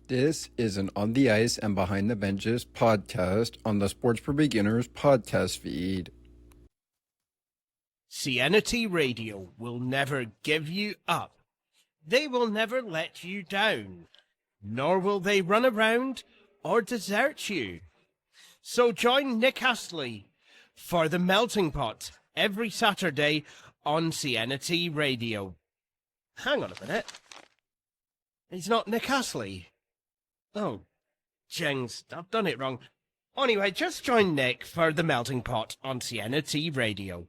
This is an On the Ice and Behind the Benches podcast on the Sports for Beginners podcast feed. CNT Radio will never give you up. They will never let you down, nor will they run around or desert you. So join Nick Astley for The Melting Pot every Saturday on CNT Radio. Hang on a minute. He's not Nick Astley. Oh, jings, I've done it wrong. Anyway, just join Nick for The Melting Pot on CNT Radio.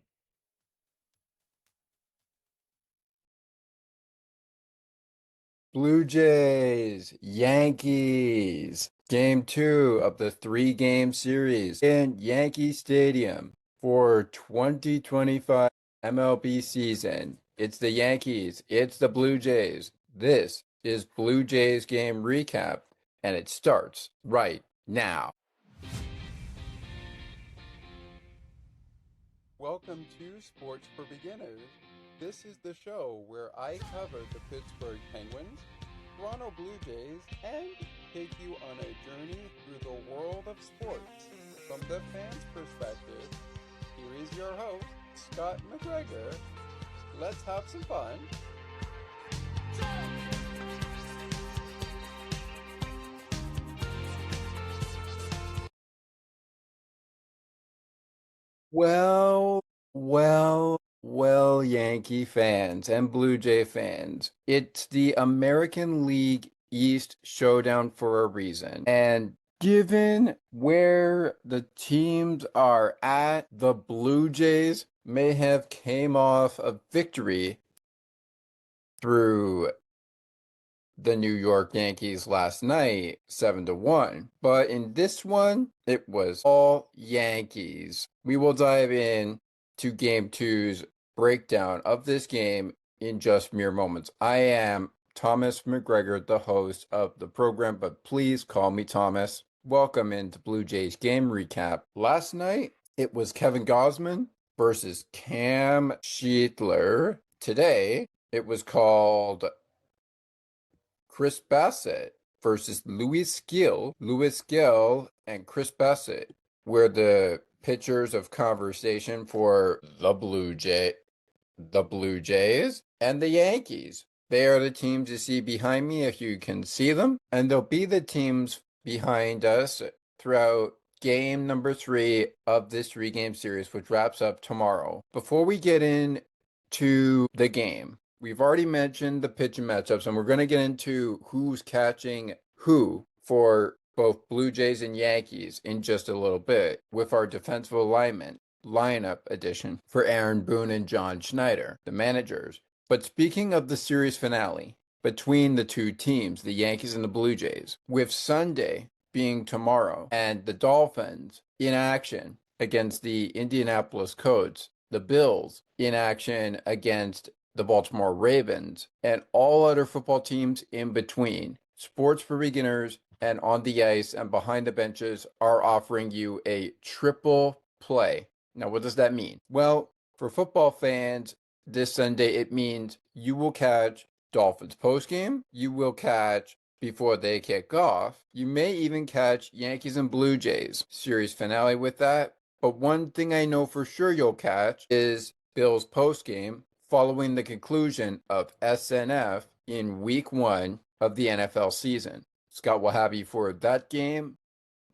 Blue Jays, Yankees, Game 2 of the 3-game series in Yankee Stadium for 2025 MLB season. It's the Yankees, it's the Blue Jays. This is Blue Jays game recap, and it starts right now. Welcome to Sports for Beginners. This is the show where I cover the Pittsburgh Penguins, Toronto Blue Jays, and take you on a journey through the world of sports. From the fans' perspective, here is your host, Scott McGregor. Let's have some fun. Well, Yankee fans and Blue Jay fans, it's the American League East Showdown for a reason. And given where the teams are at, the Blue Jays may have came off a victory through the New York Yankees last night, 7-1. But in this one, it was all Yankees. We will dive in to Game 2's breakdown of this game in just mere moments. I am Thomas McGregor, the host of the program, but please call me Thomas. Welcome into Blue Jays game recap. Last night, it was Kevin Gausman versus Cam Sheetler. Today, it was called Chris Bassitt versus Gill. Gill and Chris Bassitt were the pitchers of conversation for the Blue Jays and the Yankees. They are the teams you see behind me if you can see them, and they'll be the teams behind us throughout game number 3 of this 3-game series, which wraps up tomorrow. Before we get into the game, we've already mentioned the pitching matchups, and we're going to get into who's catching who for both Blue Jays and Yankees in just a little bit with our defensive alignment lineup edition for Aaron Boone and John Schneider, the managers. But speaking of the series finale between the two teams, the Yankees and the Blue Jays, with Sunday being tomorrow and the Dolphins in action against the Indianapolis Colts, the Bills in action against the Baltimore Ravens, and all other football teams in between, Sports for Beginners and On the Ice and Behind the Benches are offering you a triple play. Now, what does that mean? Well, for football fans, this Sunday, it means you will catch Dolphins postgame, you will catch before they kick off, you may even catch Yankees and Blue Jays series finale with that. But one thing I know for sure you'll catch is Bills postgame following the conclusion of SNF in week 1 of the NFL season. Scott will have you for that game.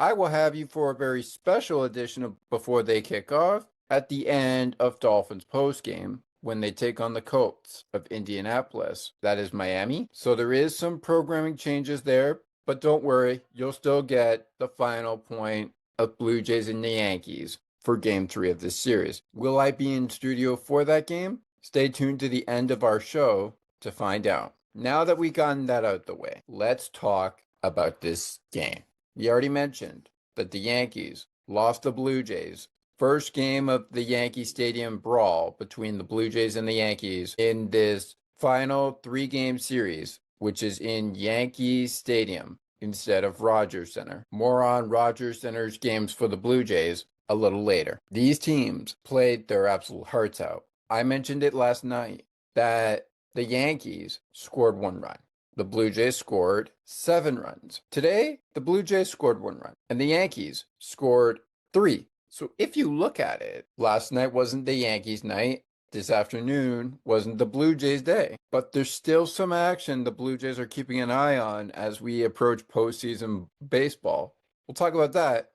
I will have you for a very special edition of Before They Kick Off at the end of Dolphins postgame when they take on the Colts of Indianapolis. That is Miami. So there is some programming changes there, but don't worry, you'll still get the final point of Blue Jays and the Yankees for Game 3 of this series. Will I be in studio for that game? Stay tuned to the end of our show to find out. Now that we've gotten that out of the way, let's talk about this game. We already mentioned that the Yankees lost the Blue Jays. First game of the Yankee Stadium brawl between the Blue Jays and the Yankees in this final 3-game series, which is in Yankee Stadium instead of Rogers Center. More on Rogers Center's games for the Blue Jays a little later. These teams played their absolute hearts out. I mentioned it last night that the Yankees scored 1 run. the Blue Jays scored 7 runs. Today, the Blue Jays scored 1 run, and the Yankees scored 3. So if you look at it, last night wasn't the Yankees' night. This afternoon wasn't the Blue Jays' day, but there's still some action the Blue Jays are keeping an eye on as we approach postseason baseball. We'll talk about that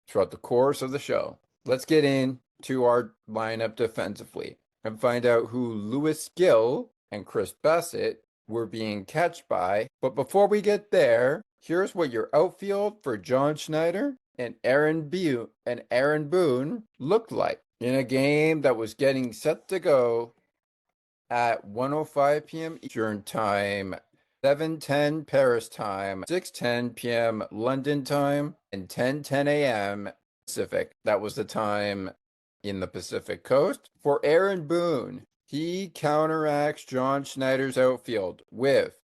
throughout the course of the show. Let's get into our lineup defensively and find out who Louis Gill and Chris Bassitt were being catched by. But before we get there, here's what your outfield for John Schneider and Aaron Boone looked like in a game that was getting set to go at 1:05 p.m. Eastern Time, 7:10 Paris time, 6:10 p.m. London time, and 10:10 a.m. Pacific. That was the time in the Pacific Coast. For Aaron Boone, he counteracts John Schneider's outfield with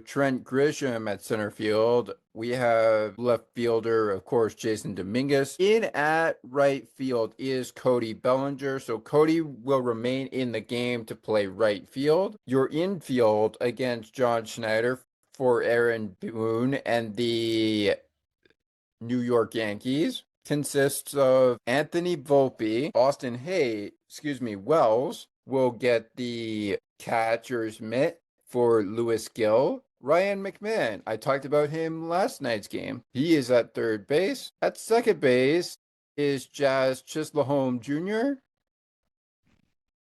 Trent Grisham at center field. We have left fielder, of course, Jason Dominguez. In at right field is Cody Bellinger. So Cody will remain in the game to play right field. Your infield against John Schneider for Aaron Boone and the New York Yankees consists of Anthony Volpe, Wells will get the catcher's mitt for Louis Gill. Ryan McMahon, I talked about him last night's game. He is at third base. At second base is Jazz Chisholm Jr.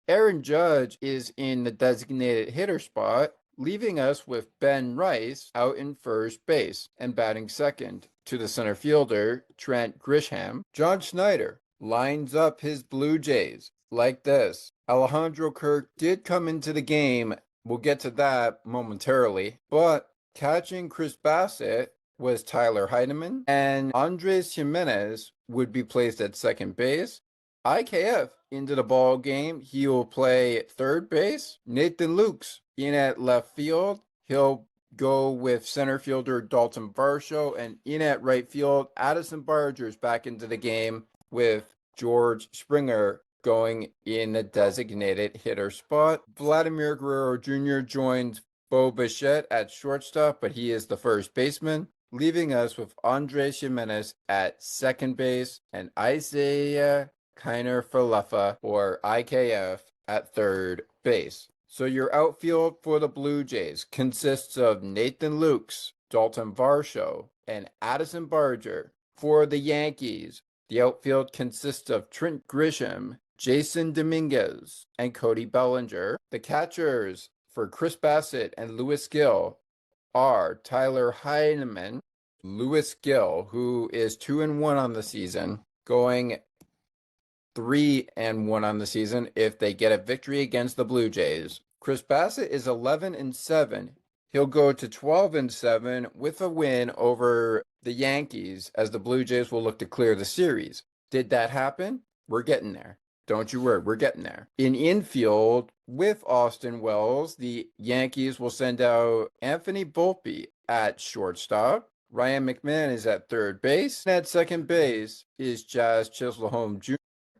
Aaron Judge is in the designated hitter spot, leaving us with Ben Rice out in first base and batting second to the center fielder, Trent Grisham. John Schneider lines up his Blue Jays like this. Alejandro Kirk did come into the game. We'll get to that momentarily. But catching Chris Bassitt was Tyler Heidemann, and Andres Jimenez would be placed at second base. IKF into the ball game. He will play third base. Nathan Lukes in at left field. He'll go with center fielder Dalton Varsho, and in at right field, Addison Barger's back into the game with George Springer going in the designated hitter spot. Vladimir Guerrero Jr. joins Bo Bichette at shortstop, but he is the first baseman, leaving us with Andres Jimenez at second base and Isaiah Kiner Falefa, or IKF, at third base. So your outfield for the Blue Jays consists of Nathan Lukes, Dalton Varsho, and Addison Barger. For the Yankees, the outfield consists of Trent Grisham, Jason Dominguez, and Cody Bellinger. The catchers for Chris Bassitt and Louis Gill are Tyler Heineman, Louis Gill, who is 2-1 on the season, going 3-1 on the season if they get a victory against the Blue Jays. Chris Bassitt is 11-7. He'll go to 12-7 with a win over the Yankees, as the Blue Jays will look to clear the series. Did that happen? We're getting there. Don't you worry, we're getting there. In infield, with Austin Wells, the Yankees will send out Anthony Volpe at shortstop. Ryan McMahon is at third base. And at second base is Jazz Chisholm Jr.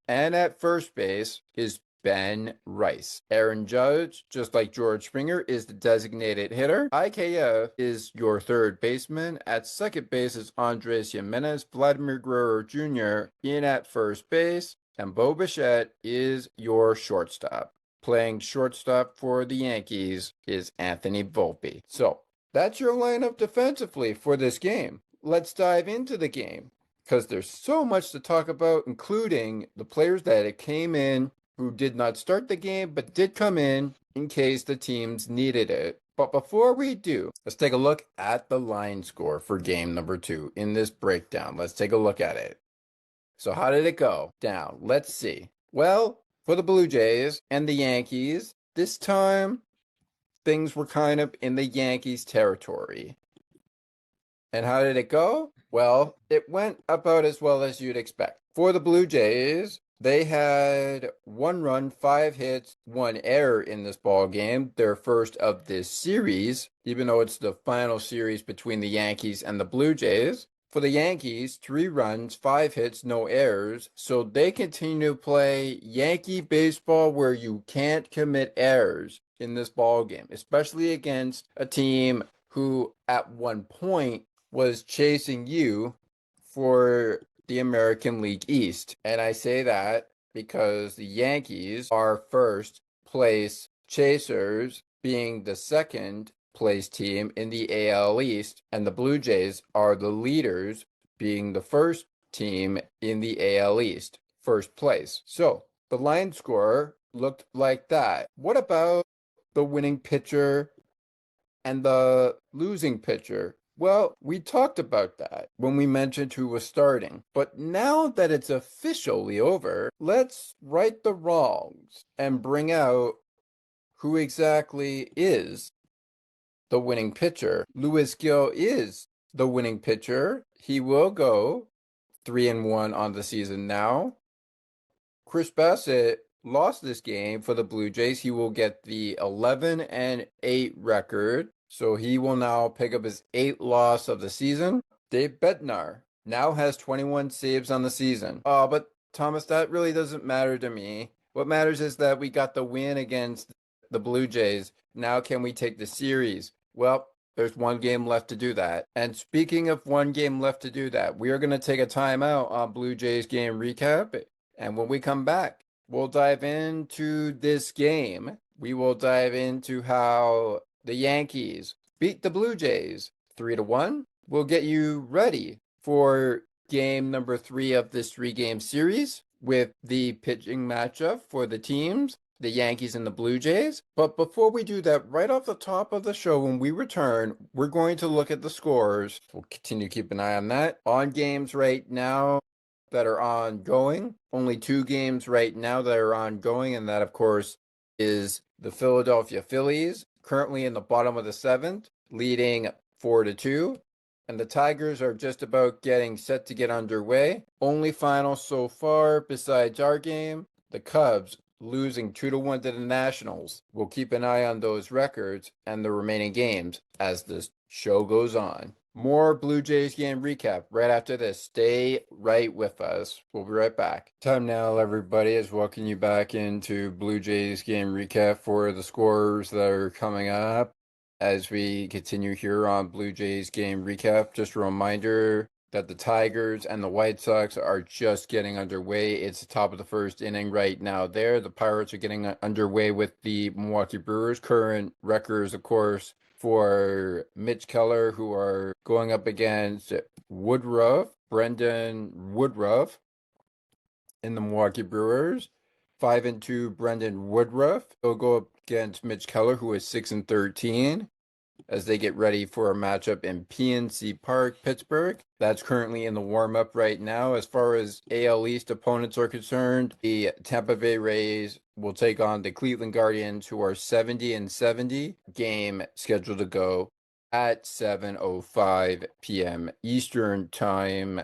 And at first base is Ben Rice. Aaron Judge, just like George Springer, is the designated hitter. IKF is your third baseman. At second base is Andres Jimenez. Vladimir Guerrero Jr. in at first base. And Bo Bichette is your shortstop. Playing shortstop for the Yankees is Anthony Volpe. So that's your lineup defensively for this game. Let's dive into the game, because there's so much to talk about, including the players that came in who did not start the game but did come in case the teams needed it. But before we do, let's take a look at the line score for game number 2 in this breakdown. Let's take a look at it. So how did it go down? Let's see. Well, for the Blue Jays and the Yankees, this time things were kind of in the Yankees territory. And how did it go? Well, it went about as well as you'd expect. For the Blue Jays, they had 1 run, 5 hits, 1 error in this ball game, their first of this series, even though it's the final series between the Yankees and the Blue Jays. For the Yankees, 3 runs, 5 hits, no errors, so they continue to play Yankee baseball where you can't commit errors. in this ball game, especially against a team who at one point was chasing you for the American League East. And I say that because the Yankees are first place chasers, being the second place team in the AL East, and the Blue Jays are the leaders, being the first team in the AL East, first place. So the line score looked like that. What about the winning pitcher and the losing pitcher? Well, we talked about that when we mentioned who was starting. But now that it's officially over, let's right the wrongs and bring out who exactly is the winning pitcher. Louis Gill is the winning pitcher. He will go 3-1 on the season now. Chris Bassitt lost this game for the Blue Jays. He will get the 11-8 record. So he will now pick up his 8th loss of the season. Dave Bednar now has 21 saves on the season. But Thomas, that really doesn't matter to me. What matters is that we got the win against the Blue Jays. Now can we take the series? Well, there's one game left to do that. And speaking of one game left to do that, we are going to take a timeout on Blue Jays game recap. And when we come back, we'll dive into this game. We will dive into how the Yankees beat the Blue Jays 3-1. We'll get you ready for game number 3 of this 3-game series with the pitching matchup for the teams, the Yankees and the Blue Jays. But before we do that, right off the top of the show, when we return, we're going to look at the scores. We'll continue to keep an eye on that. On games right now that are ongoing, only 2 games right now that are ongoing, and that, of course, is the Philadelphia Phillies, currently in the bottom of the 7th, leading 4-2. And the Tigers are just about getting set to get underway. Only final so far, besides our game, the Cubs losing 2-1 to the Nationals. We'll keep an eye on those records and the remaining games as the show goes on. More Blue Jays game recap right after this. Stay right with us. We'll be right back. Time now, everybody, is welcome you back into Blue Jays game recap for the scores that are coming up as we continue here on Blue Jays game recap. Just a reminder that the Tigers and the White Sox are just getting underway. It's the top of the first inning right now there. The Pirates are getting underway with the Milwaukee Brewers. Current records, of course, for Mitch Keller, who are going up against Brendan Woodruff in the Milwaukee Brewers. 5-2 Brendan Woodruff. They'll go up against Mitch Keller, who is 6-13, as they get ready for a matchup in PNC Park, Pittsburgh. That's currently in the warm-up right now. As far as AL East opponents are concerned, the Tampa Bay Rays will take on the Cleveland Guardians, who are 70-70. Game scheduled to go at 7:05 p.m. Eastern Time,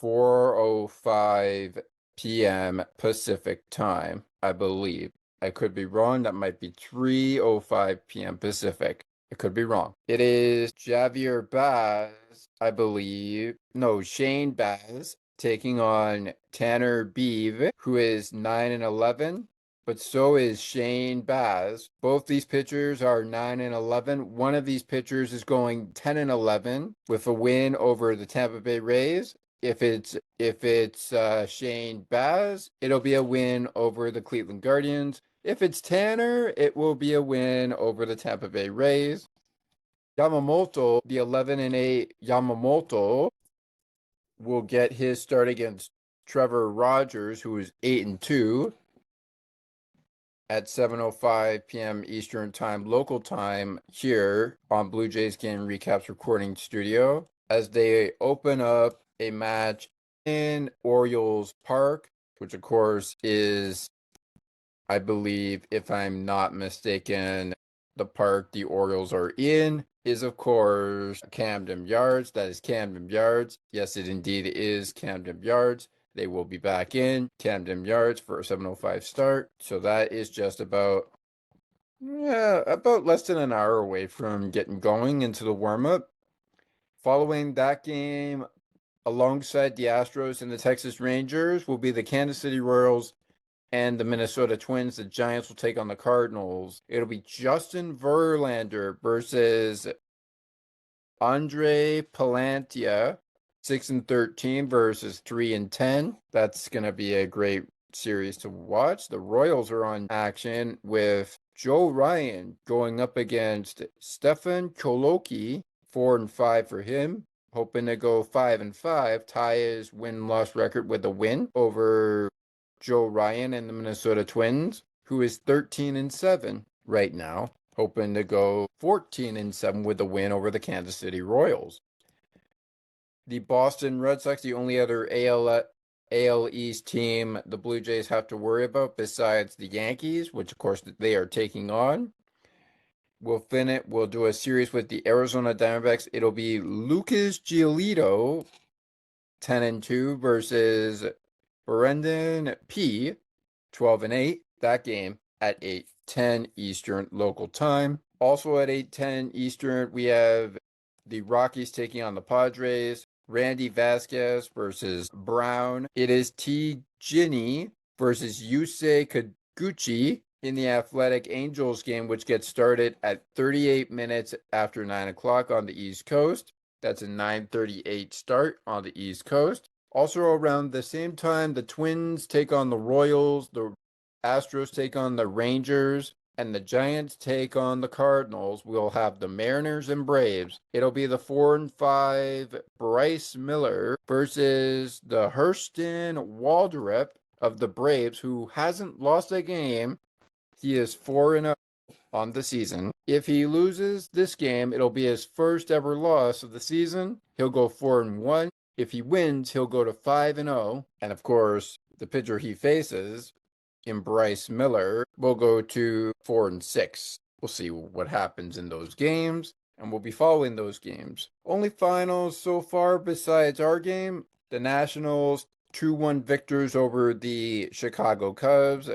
4:05 p.m. Pacific Time, I believe. I could be wrong. That might be 3:05 p.m. Pacific. I could be wrong. It is Javier Baz, I believe. No, Shane Baz taking on Tanner Beeve, who is 9-11. But so is Shane Baz. Both these pitchers are 9-11. One of these pitchers is going 10-11 with a win over the Tampa Bay Rays. If it's Shane Baz, it'll be a win over the Cleveland Guardians. If it's Tanner, it will be a win over the Tampa Bay Rays. Yamamoto, the 11-8 Yamamoto, will get his start against Trevor Rogers, who is 8-2, at 7:05 p.m. Eastern Time, local time, here on Blue Jays Game Recaps recording studio, as they open up a match in Orioles Park, which of course is, I believe, if I'm not mistaken, the park the Orioles are in is, of course, Camden Yards. That is Camden Yards. Yes, it indeed is Camden Yards. They will be back in Camden Yards for a 7:05 start. So that is just about less than an hour away from getting going into the warm-up. Following that game, alongside the Astros and the Texas Rangers, will be the Kansas City Royals and the Minnesota Twins. The Giants will take on the Cardinals. It'll be Justin Verlander versus Andre Palantia, 6-13 versus 3-10. That's going to be a great series to watch. The Royals are on action with Joe Ryan going up against Stefan Coloki, 4-5 for him. Hoping to go 5-5, tie his win-loss record with a win over Joe Ryan and the Minnesota Twins, who is 13-7 right now. Hoping to go 14-7 with a win over the Kansas City Royals. The Boston Red Sox, the only other AL East team the Blue Jays have to worry about besides the Yankees, which of course they are taking on. We'll do a series with the Arizona Diamondbacks. It'll be Lucas Giolito, 10-2 versus Brendan P, 12-8. That game at 8:10 Eastern local time. Also at 8:10 Eastern, we have the Rockies taking on the Padres. Randy Vasquez versus Brown. It is T. Ginny versus Yusei Kikuchi in the Athletic Angels game, which gets started at 38 minutes after 9 o'clock on the East Coast. That's a 9:38 start on the East Coast. Also around the same time, the Twins take on the Royals, the Astros take on the Rangers, and the Giants take on the Cardinals. We'll have the Mariners and Braves. It'll be the 4-5 Bryce Miller versus the Hurston Waldrep of the Braves, who hasn't lost a game. He is 4-0 on the season. If he loses this game, it'll be his first ever loss of the season. He'll go 4-1. If he wins, he'll go to 5-0. And of course, the pitcher he faces in Bryce Miller will go to 4-6. We'll see what happens in those games, and we'll be following those games. Only finals so far besides our game, the Nationals 2-1 victors over the Chicago Cubs.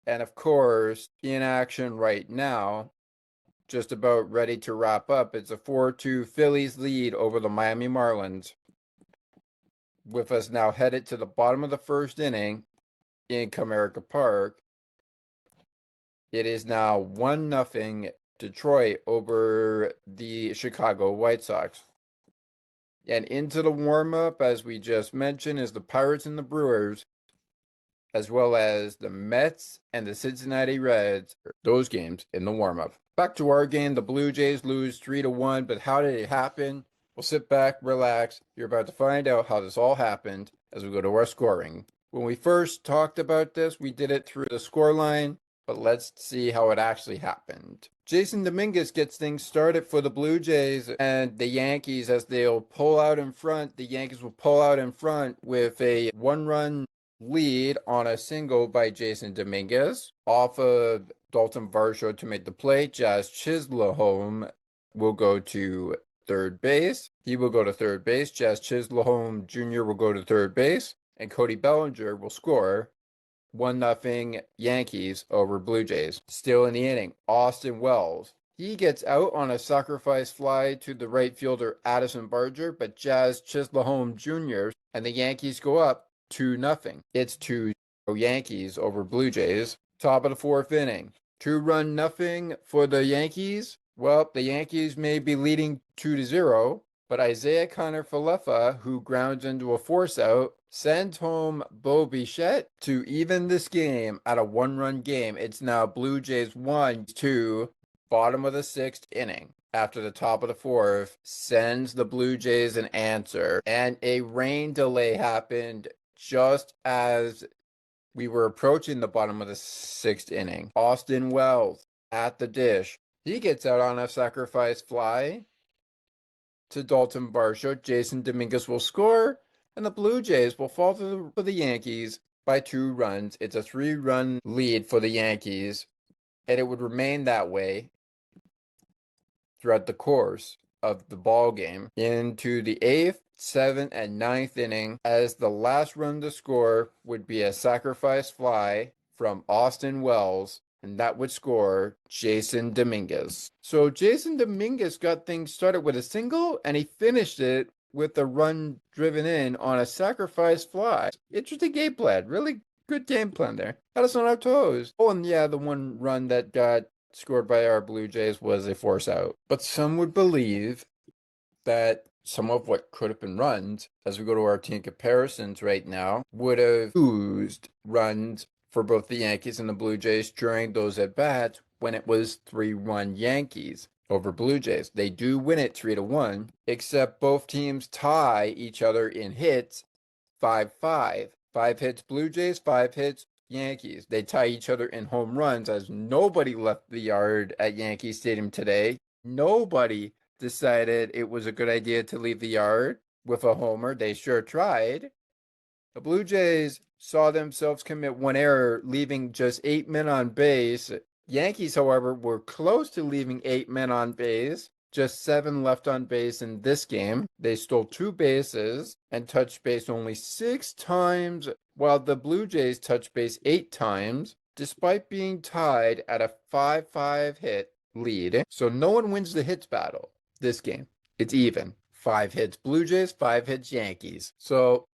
And of course, in action right now, just about ready to wrap up, it's a 4-2 Phillies lead over the Miami Marlins. With us now headed to the bottom of the first inning in Comerica Park, it is now 1-0 Detroit over the Chicago White Sox. And into the warm-up, as we just mentioned, is the Pirates and the Brewers, as well as the Mets and the Cincinnati Reds, those games in the warm-up. Back to our game, the Blue Jays lose 3-1, but how did it happen? We'll sit back, relax. You're about to find out how this all happened as we go to our scoring. When we first talked about this, we did it through the scoreline, but let's see how it actually happened. Jason Dominguez gets things started for the Blue Jays and the Yankees as they'll pull out in front. The Yankees will pull out in front with a 1-run lead on a single by Jason Dominguez off of Dalton Varsho to make the play. Jazz Chisholm will go to third base. He will go to third base. Jazz Chisholm Jr. will go to third base. And Cody Bellinger will score 1-0 Yankees over Blue Jays. Still in the inning, Austin Wells. He gets out on a sacrifice fly to the right fielder Addison Barger, but Jazz Chisholm Jr. and the Yankees go up 2-0. It's 2-0 Yankees over Blue Jays. Top of the fourth inning. 2-run nothing for the Yankees. Well, the Yankees may be leading 2-0, but Isaiah Kiner-Falefa, who grounds into a force out, sends home Bo Bichette to even this game at a 1-run game. It's now Blue Jays 1-2, bottom of the sixth inning. After the top of the fourth, sends the Blue Jays an answer. And a rain delay happened just as we were approaching the bottom of the sixth inning. Austin Wells at the dish. He gets out on a sacrifice fly to Dalton Varsho. Jason Dominguez will score, and the Blue Jays will fall for the Yankees by 2 runs. It's a 3-run lead for the Yankees, and it would remain that way throughout the course of the ball game into the 8th, 7th, and 9th inning, as the last run to score would be a sacrifice fly from Austin Wells, and that would score Jason Dominguez. So Jason Dominguez got things started with a single, and he finished it with a run driven in on a sacrifice fly. Interesting game plan. Really Good game plan there. Had us on our toes. Oh, and yeah, the one run that got scored by our Blue Jays was a force out. But some would believe that some of what could have been runs, as we go to our team comparisons right now, would have oozed runs for both the Yankees and the Blue Jays during those at-bats when it was 3-1 Yankees over Blue Jays. They do win it 3-1, except both teams tie each other in hits 5-5. 5 hits Blue Jays, 5 hits Yankees. They tie each other in home runs as nobody left the yard at Yankee Stadium today. Nobody decided it was a good idea to leave the yard with a homer. They sure tried. The Blue Jays saw themselves commit one error, leaving just 8 men on base. Yankees, however, were close to leaving 8 men on base. Just 7 left on base in this game. They stole 2 bases and touched base only 6 times, while the Blue Jays touched base 8 times, despite being tied at a 5-5 hit lead. So no one wins the hits battle this game. It's even. 5 hits Blue Jays, 5 hits Yankees. So,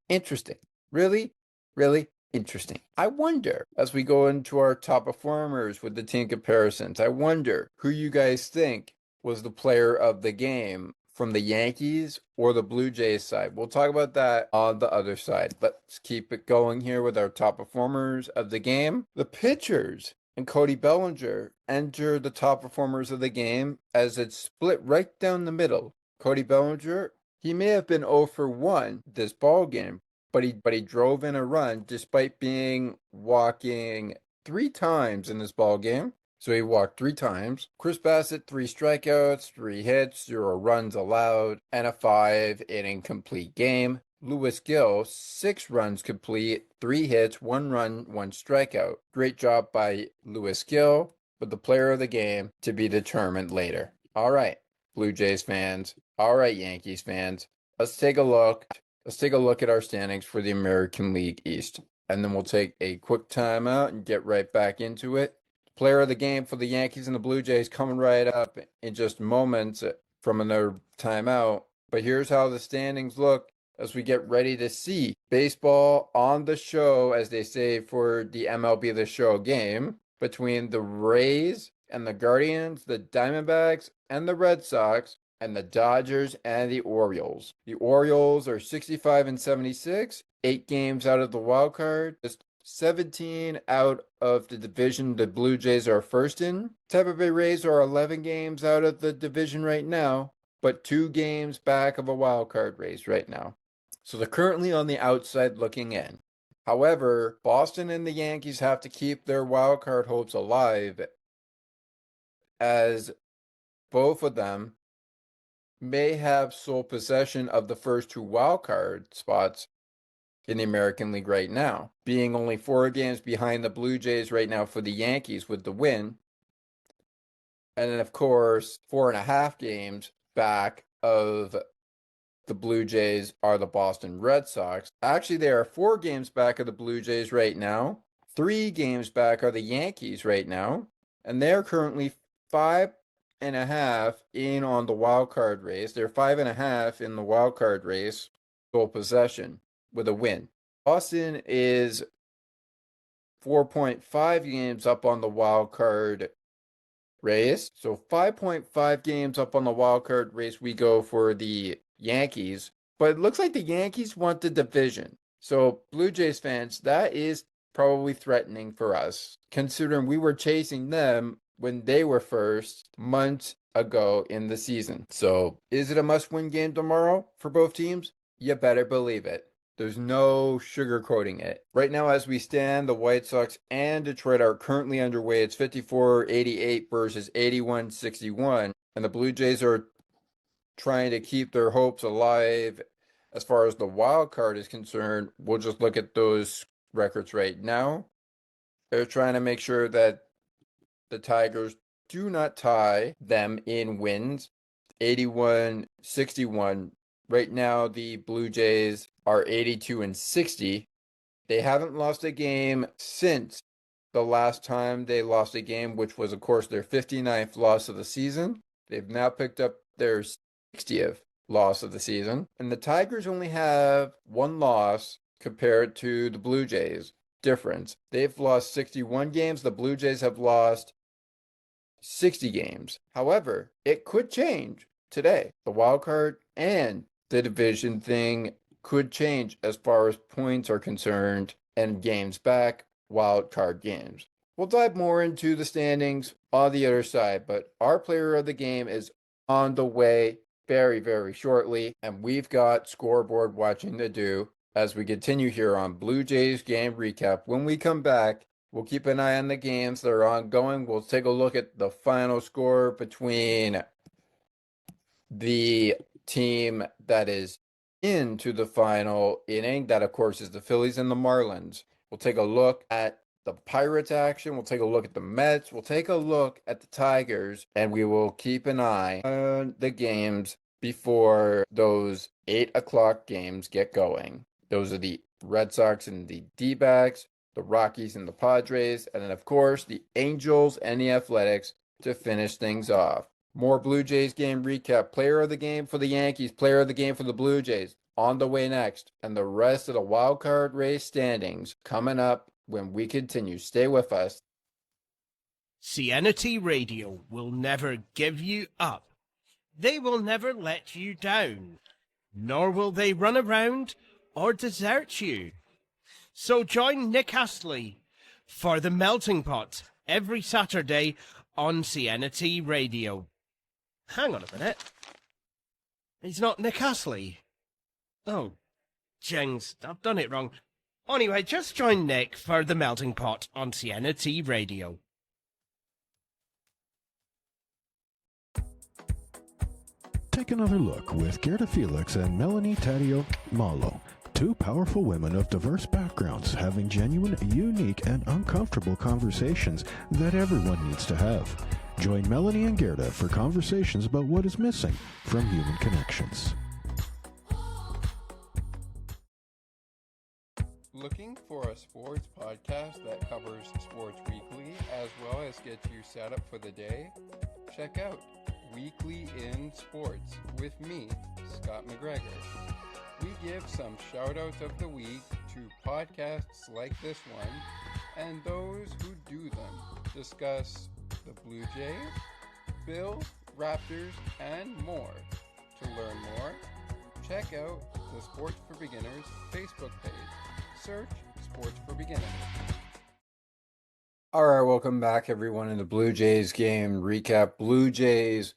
interesting. Really, really interesting. I wonder, as we go into our top performers with the team comparisons, I wonder who you guys think was the player of the game from the Yankees or the Blue Jays side. We'll talk about that on the other side. Let's keep it going here with our top performers of the game. The pitchers and Cody Bellinger enter the top performers of the game as it's split right down the middle. Cody Bellinger, he may have been 0 for 1 this ball game, but he drove in a run despite being walking 3 times in this ball game. So he walked 3 times. Chris Bassitt, 3 strikeouts, 3 hits, 0 runs allowed, and a 5-inning complete game. Gill, 6 runs complete, 3 hits, 1 run, 1 strikeout. Great job by Gill, but the player of the game to be determined later. All right, Blue Jays fans. All right, Yankees fans. Let's take a look. Let's take a look at our standings for the American League East. And then we'll take a quick timeout and get right back into it. Player of the game for the Yankees and the Blue Jays coming right up in just moments from another timeout. But here's how the standings look as we get ready to see baseball on the show, as they say for the MLB The Show game, between the Rays and the Guardians, the Diamondbacks and the Red Sox, and the Dodgers and the Orioles. The Orioles are 65-76, 8 games out of the wild card, just 17 out of the division the Blue Jays are first in. Tampa Bay Rays are 11 games out of the division right now, but 2 games back of a wild card race right now. So they're currently on the outside looking in. However, Boston and the Yankees have to keep their wild card hopes alive, as both of them may have sole possession of the first 2 wild card spots in the American League right now, being only 4 games behind the Blue Jays right now for the Yankees with the win. And then, of course, 4.5 games back of the Blue Jays are the Boston Red Sox. Actually, they are 4 games back of the Blue Jays right now. 3 games back are the Yankees right now. And they're currently 5.5 in on the wild card race. They're 5.5 in the wild card race, sole possession with a win. Boston is 4.5 games up on the wild card race. So 5.5 games up on the wild card race we go for the Yankees. But it looks like the Yankees want the division. So Blue Jays fans, that is probably threatening for us, considering we were chasing them when they were first months ago in the season. So is it a must-win game tomorrow for both teams? You better believe it. There's no sugarcoating it. Right now, as we stand, the White Sox and Detroit are currently underway. It's 54-88 versus 81-61. And the Blue Jays are trying to keep their hopes alive as far as the wild card is concerned. We'll just look at those records right now. They're trying to make sure that the Tigers do not tie them in wins. 81-61. Right now, the Blue Jays are 82-60. They haven't lost a game since the last time they lost a game, which was, of course, their 59th loss of the season. They've now picked up their 60th loss of the season. And the Tigers only have 1 loss compared to the Blue Jays. difference. They've lost 61 games. The Blue Jays have lost 60 games. However, it could change today. The wild card and the division thing could change as far as points are concerned and games back, wild card games. We'll dive more into the standings on the other side, but our player of the game is on the way very, very shortly, and we've got scoreboard watching to do as we continue here on Blue Jays Game Recap. When we come back, we'll keep an eye on the games that are ongoing. We'll take a look at the final score between the team that is into the final inning. That, of course, is the Phillies and the Marlins. We'll take a look at the Pirates action. We'll take a look at the Mets. We'll take a look at the Tigers, and we will keep an eye on the games before those 8 o'clock games get going. Those are the Red Sox and the D-backs, the Rockies and the Padres, and then, of course, the Angels and the Athletics to finish things off. More Blue Jays game recap. Player of the game for the Yankees, player of the game for the Blue Jays on the way next, and the rest of the wild card race standings coming up when we continue. Stay with us. CNT Radio will never give you up. They will never let you down, nor will they run around or desert you. So join Nick Astley for The Melting Pot every Saturday on CNT Radio. Hang on a minute. He's not Nick Astley. Oh, jings, I've done it wrong. Anyway, just join Nick for The Melting Pot on CNT Radio. Take another look with Gerda Felix and Melanie Taddeo Malo, two powerful women of diverse backgrounds having genuine, unique, and uncomfortable conversations that everyone needs to have. Join Melanie and Gerda for conversations about what is missing from human connections. Looking for a sports podcast that covers sports weekly as well as gets you set up for the day? Check out Weekly in Sports with me, Scott McGregor. We give some shout-outs of the week to podcasts like this one and those who do them. Discuss the Blue Jays, Bills, Raptors, and more. To learn more, check out the Sports for Beginners Facebook page. Search Sports for Beginners. All right, welcome back, everyone, in the Blue Jays game recap. Blue Jays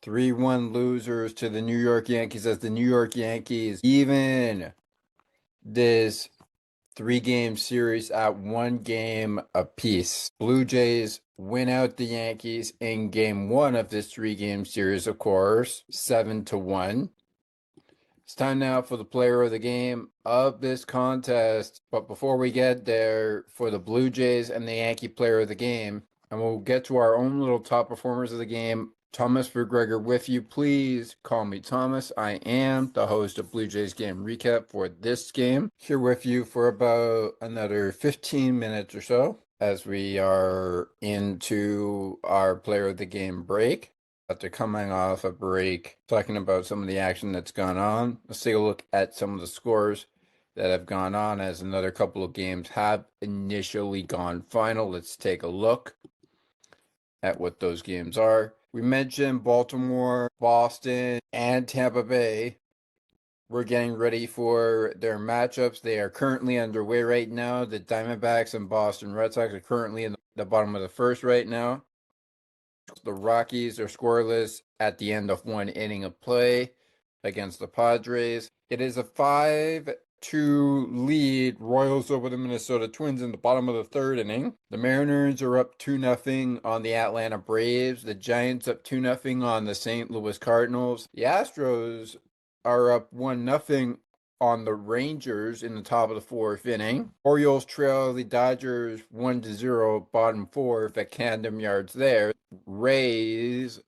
3-1 losers to the New York Yankees as the New York Yankees even this 3-game series at 1 game apiece. Blue Jays win out the Yankees in game 1 of this 3-game series, of course, 7-1. It's time now for the player of the game of this contest. But before we get there, for the Blue Jays and the Yankee player of the game, and we'll get to our own little top performers of the game, Thomas McGregor with you. Please call me Thomas. I am the host of Blue Jays Game Recap for this game. Here with you for about another 15 minutes or so as we are into our player of the game break. After coming off a break, talking about some of the action that's gone on, let's take a look at some of the scores that have gone on as another couple of games have initially gone final. Let's take a look at what those games are. We mentioned Baltimore, Boston, and Tampa Bay. We're getting ready for their matchups. They are currently underway right now. The Diamondbacks and Boston Red Sox are currently in the bottom of the first right now. The Rockies are scoreless at the end of 1 inning of play against the Padres. It is a 5-2 lead, Royals over the Minnesota Twins in the bottom of the 3rd inning. The Mariners are up 2-0 on the Atlanta Braves. The Giants up 2-0 on the St. Louis Cardinals. The Astros are up 1-0 on the Rangers in the top of the 4th inning. Orioles trail the Dodgers 1-0, bottom 4th at Camden Yards there. Rays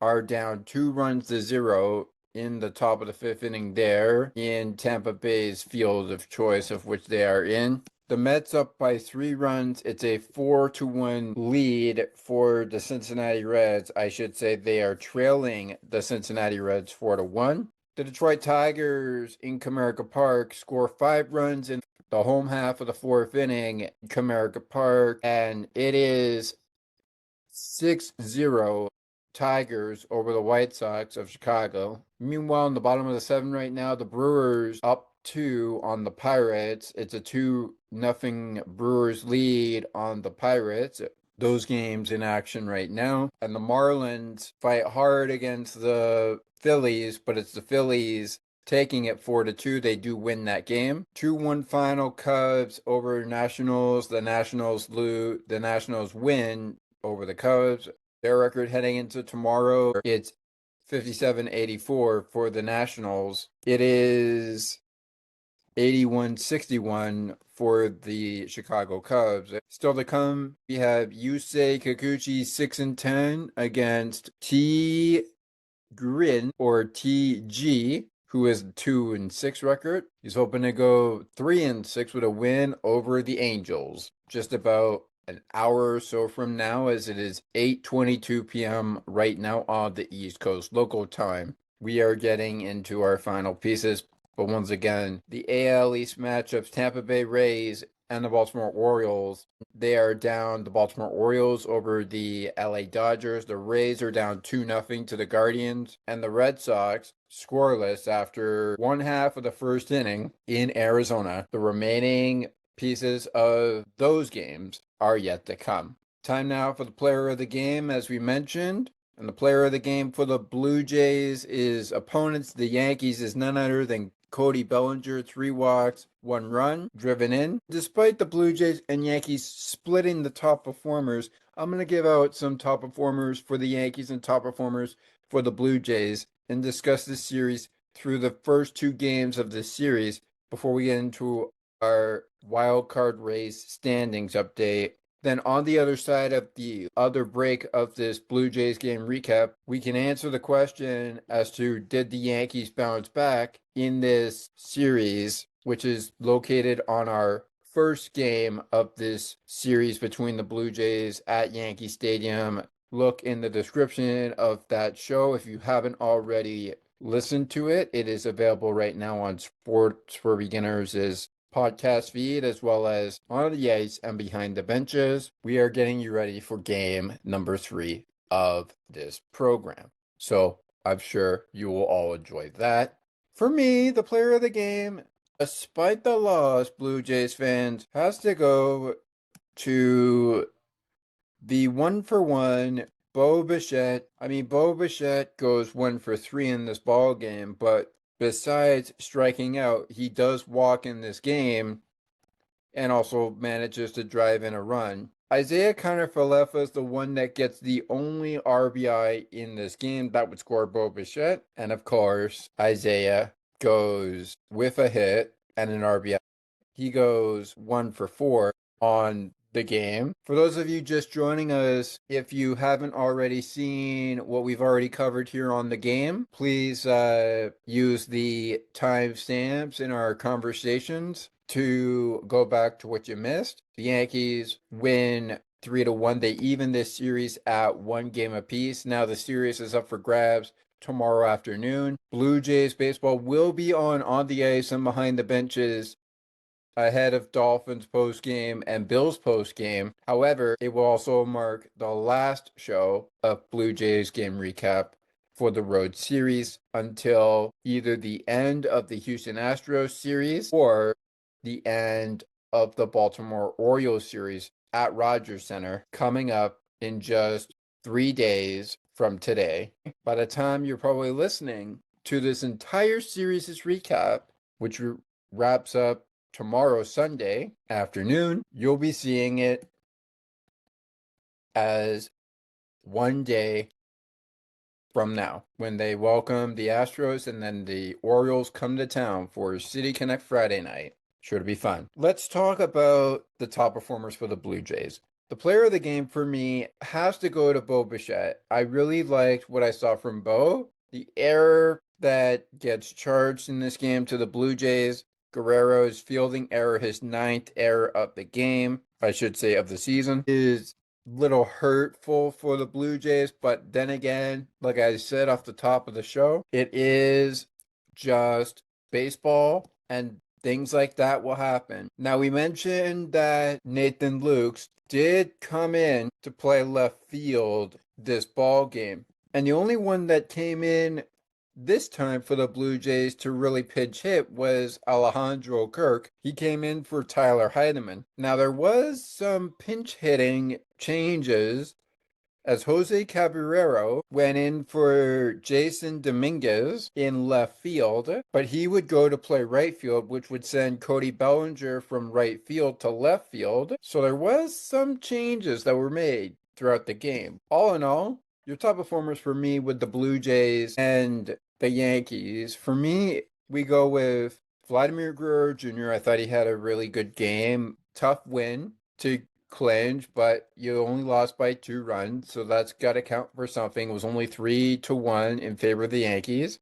are down 2-0 in the top of the 5th inning there in Tampa Bay's field of choice of which they are in. The Mets up by 3 runs. It's a 4-1 lead for the Cincinnati Reds. I should say they are trailing the Cincinnati Reds 4-1. The Detroit Tigers in Comerica Park score 5 runs in the home half of the fourth inning, Comerica Park, and it is 6-0 Tigers over the White Sox of Chicago. Meanwhile, in the bottom of the seventh right now, the Brewers up 2 on the Pirates. It's a 2-0 Brewers lead on the Pirates. Those games in action right now. And the Marlins fight hard against the Phillies, but it's the Phillies taking it 4-2. They do win that game. 2-1 final Cubs over Nationals. The Nationals win over the Cubs. Their record heading into tomorrow, it's 57-84 for the Nationals. It is 81-61 for the Chicago Cubs. Still to come, we have Yusei Kikuchi 6-10 against T. Grin or TG, who is 2-6 record. He's hoping to go 3-6 with a win over the Angels. Just about an hour or so from now, as it is 8:22 p.m. right now on the East Coast local time. We are getting into our final pieces, but once again, the AL East matchups, Tampa Bay Rays and the Baltimore Orioles, they are down. The Baltimore Orioles over the LA Dodgers. The Rays are down 2-0 to the Guardians. And the Red Sox scoreless after one half of the first inning in Arizona. The remaining pieces of those games are yet to come. Time now for the player of the game, as we mentioned. And the player of the game for the Blue Jays is opponents. The Yankees is none other than Cody Bellinger, 3 walks, 1 run driven in. Despite the Blue Jays and Yankees splitting the top performers, I'm going to give out some top performers for the Yankees and top performers for the Blue Jays and discuss this series through the first 2 games of this series before we get into our wild card race standings update. Then on the other side of the other break of this Blue Jays game recap, we can answer the question as to did the Yankees bounce back in this series, which is located on our first game of this series between the Blue Jays at Yankee Stadium. Look in the description of that show if you haven't already listened to it. It is available right now on Sports for Beginners' podcast feed, as well as on the ice and behind the benches. We are getting you ready for game number 3 of this program. So I'm sure you will all enjoy that. For me, the player of the game, despite the loss, Blue Jays fans, has to go to the 1-for-1 Bo Bichette. Bo Bichette goes 1-for-3 in this ball game, but besides striking out, he does walk in this game and also manages to drive in a run. Isaiah Kiner-Falefa is the one that gets the only RBI in this game that would score Bo Bichette. And of course, Isaiah goes with a hit and an RBI. He goes 1-for-4 on the game. For those of you just joining us, if you haven't already seen what we've already covered here on the game, please use the timestamps in our conversations to go back to what you missed. The Yankees win 3-1. They even this series at 1 game apiece. Now the series is up for grabs tomorrow afternoon. Blue Jays baseball will be on the ice and behind the benches ahead of Dolphins postgame and Bills postgame. However, it will also mark the last show of Blue Jays game recap for the road series until either the end of the Houston Astros series or the end of the Baltimore Orioles series at Rogers Center coming up in just 3 days from today. By the time you're probably listening to this entire series' recap, which wraps up tomorrow, Sunday afternoon, you'll be seeing it as 1 day from now when they welcome the Astros and then the Orioles come to town for City Connect Friday night. Sure to be fun. Let's talk about the top performers for the Blue Jays. The player of the game for me has to go to Bo Bichette. I really liked what I saw from Bo. The error that gets charged in this game to the Blue Jays, Guerrero's fielding error, his 9th error of the game, I should say of the season, is a little hurtful for the Blue Jays. But then again, like I said off the top of the show, it is just baseball. And things like that will happen. Now, we mentioned that Nathan Lukes did come in to play left field this ball game. And the only one that came in this time for the Blue Jays to really pinch hit was Alejandro Kirk. He came in for Tyler Heidemann. Now, there was some pinch hitting changes as Jose Caballero went in for Jason Dominguez in left field, but he would go to play right field, which would send Cody Bellinger from right field to left field. So there was some changes that were made throughout the game. All in all, your top performers for me with the Blue Jays and the Yankees. For me, we go with Vladimir Guerrero Jr. I thought he had a really good game. Tough win to clinch, but you only lost by 2 runs, so that's got to count for something. It was only 3-1 in favor of the Yankees.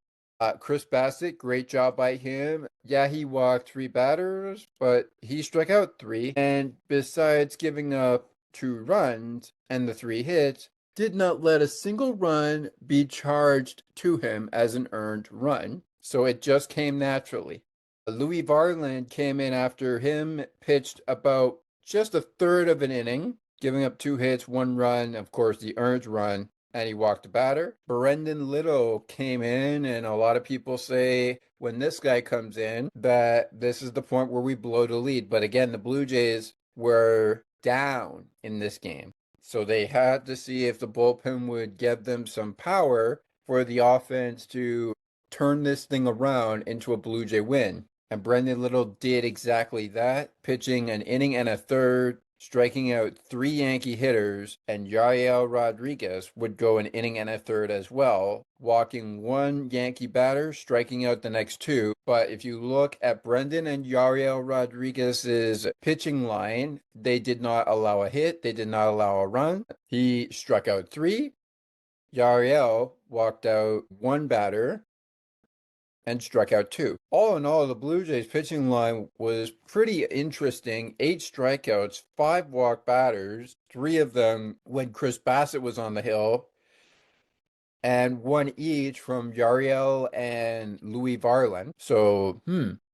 Chris Bassitt, great job by him. Yeah, he walked 3 batters, but he struck out 3. And besides giving up 2 runs and the 3 hits, did not let a single run be charged to him as an earned run. So it just came naturally. Louis Varland came in after him, pitched about just a third of an inning, giving up 2 hits, 1 run, of course, the earned run, and he walked a batter. Brendan Little came in, and a lot of people say when this guy comes in that this is the point where we blow the lead. But again, the Blue Jays were down in this game. So they had to see if the bullpen would give them some power for the offense to turn this thing around into a Blue Jay win. And Brendan Little did exactly that, pitching an inning and a third, striking out 3 Yankee hitters, and Yariel Rodriguez would go an inning and a third as well, walking 1 Yankee batter, striking out the next 2. But if you look at Brendan and Yariel Rodriguez's pitching line, they did not allow a hit, they did not allow a run. He struck out 3. Yariel walked out 1 batter and struck out 2. All in all, the Blue Jays pitching line was pretty interesting. 8 strikeouts, 5 walk batters, 3 of them when Chris Bassitt was on the hill, and 1 each from Yariel and Louis Varland. So,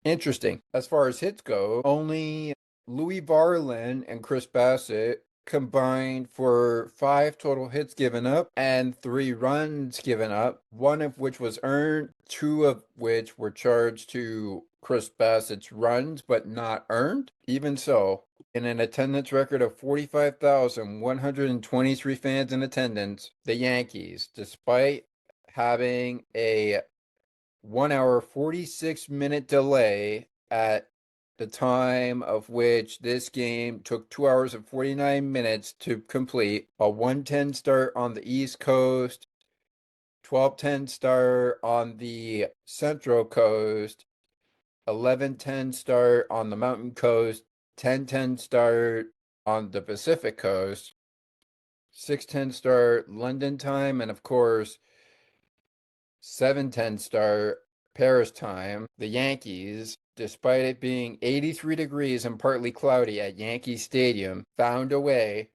interesting. As far as hits go, only Louis Varland and Chris Bassitt combined for 5 total hits given up and 3 runs given up, 1 of which was earned, 2 of which were charged to Chris Bassitt's runs but not earned. Even so, in an attendance record of 45,123 fans in attendance, the Yankees, despite having a 1 hour 46-minute delay at the time of which this game took 2 hours and 49 minutes to complete, a 1:10 start on the East Coast, 12:10 start on the Central Coast, 11:10 start on the Mountain Coast, 10:10 start on the Pacific Coast, 6:10 start London time, and of course 7:10 start Paris time. The Yankees, despite it being 83 degrees and partly cloudy at Yankee Stadium, found a way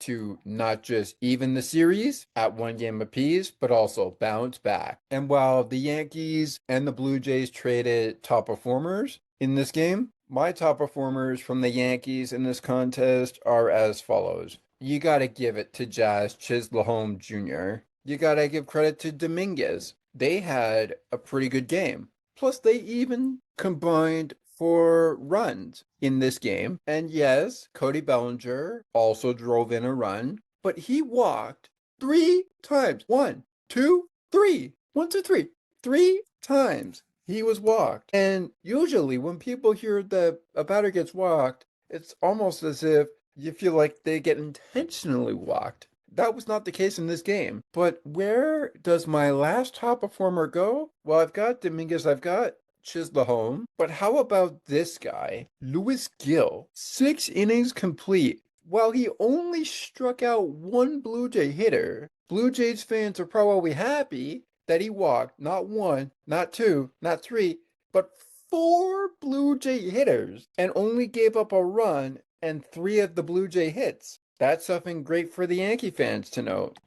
to not just even the series at 1 game apiece, but also bounce back. And while the Yankees and the Blue Jays traded top performers in this game, my top performers from the Yankees in this contest are as follows. You got to give it to Jazz Chisholm Jr. You got to give credit to Dominguez. They had a pretty good game. Plus, they even combined for runs in this game. And yes, Cody Bellinger also drove in a run, but he walked 3 times. 1, 2, 3. 1, 2, 3. 3 times he was walked. And usually when people hear that a batter gets walked, it's almost as if you feel like they get intentionally walked. That was not the case in this game. But where does my last top performer go? Well, I've got Dominguez, I've got Chisholm, but how about this guy, Luis Gill? 6 innings complete, while he only struck out 1 Blue Jay hitter. Blue Jays fans are probably happy that he walked not 1, not 2, not 3, but 4 Blue Jay hitters and only gave up a run and 3 of the Blue Jay hits. That's something great for the Yankee fans to note.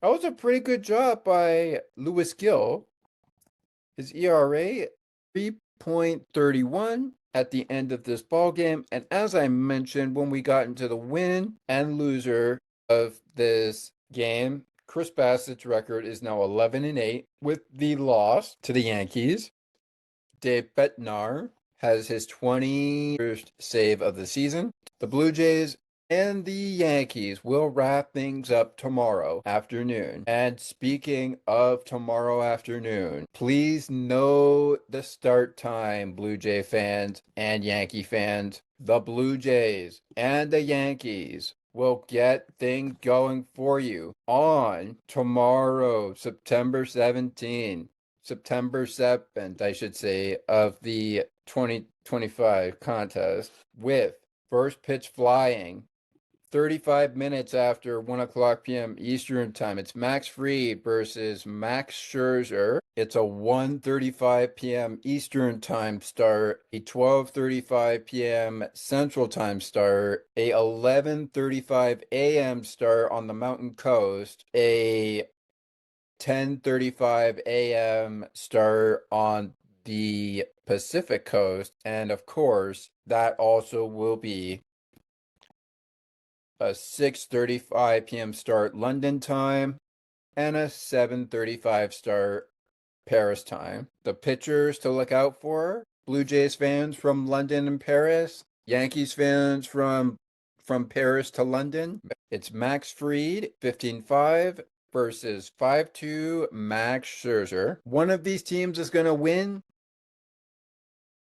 That was a pretty good job by Luis Gill. His ERA, .31 at the end of this ball game. And as I mentioned, when we got into the win and loser of this game, Chris Bassitt's record is now 11-8 with the loss to the Yankees. Dave Bednar has his 21st save of the season. The Blue Jays and the Yankees will wrap things up tomorrow afternoon. And speaking of tomorrow afternoon, please know the start time, Blue Jay fans and Yankee fans. The Blue Jays and the Yankees will get things going for you on tomorrow, September 17th. September 7th, I should say, of the 2025 contest with first pitch flying 35 minutes after 1 o'clock p.m. Eastern time. It's Max Fried versus Max Scherzer. It's a 1:35 p.m. Eastern time start, a 12:35 p.m. Central time start, a 11:35 a.m. start on the Mountain Coast, a 10:35 a.m. start on the Pacific Coast, and of course, that also will be a 6:35 p.m. start London time and a 7:35 start Paris time. The pitchers to look out for: Blue Jays fans from London and Paris, Yankees fans from Paris to London. It's Max Fried, 15-5 versus 5-2 Max Scherzer. One of these teams is going to win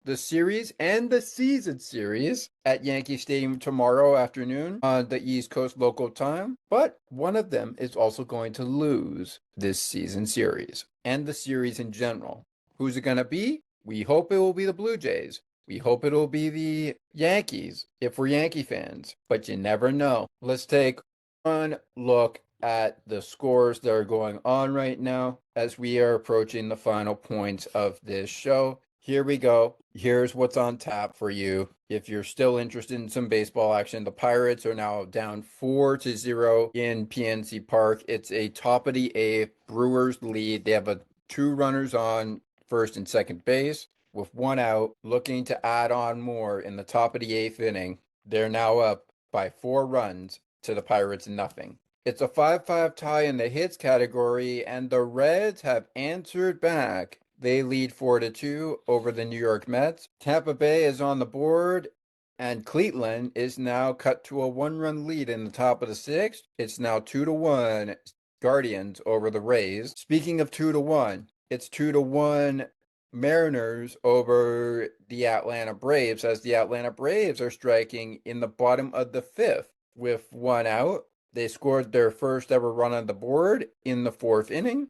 the series and the season series at Yankee Stadium tomorrow afternoon on the East Coast local time, but one of them is also going to lose this season series and the series in general. Who's it going to be? We hope it will be the Blue Jays. We hope it'll be the Yankees if we're Yankee fans, but you never know. Let's take one look at the scores that are going on right now as we are approaching the final points of this show. Here we go. Here's what's on tap for you. If you're still interested in some baseball action, the Pirates are now down 4-0 in PNC Park. It's a top of the eighth Brewers lead. They have two runners on first and second base with one out, looking to add on more in the top of the eighth inning. They're now up by 4 runs to the Pirates, nothing. It's a 5-5 tie in the hits category, and the Reds have answered back. They lead 4-2 over the New York Mets. Tampa Bay is on the board, and Cleveland is now cut to a 1-run lead in the top of the sixth. It's now 2-1 Guardians over the Rays. Speaking of 2-1, it's 2-1 Mariners over the Atlanta Braves, as the Atlanta Braves are striking in the bottom of the fifth with one out. They scored their first ever run on the board in the fourth inning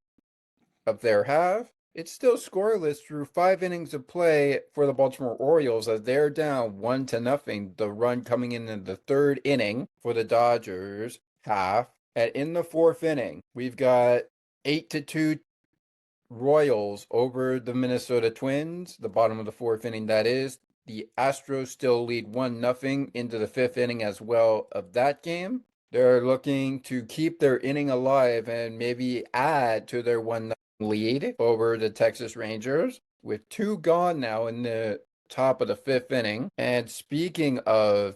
of their half. It's still scoreless through 5 innings of play for the Baltimore Orioles as they're down 1-0. The run coming in the third inning for the Dodgers half. And in the fourth inning, we've got 8-2 Royals over the Minnesota Twins. The bottom of the fourth inning, that is. The Astros still lead 1-0 into the fifth inning as well of that game. They're looking to keep their inning alive and maybe add to their 1-0 lead over the Texas Rangers, with 2 gone now in the top of the fifth inning. And speaking of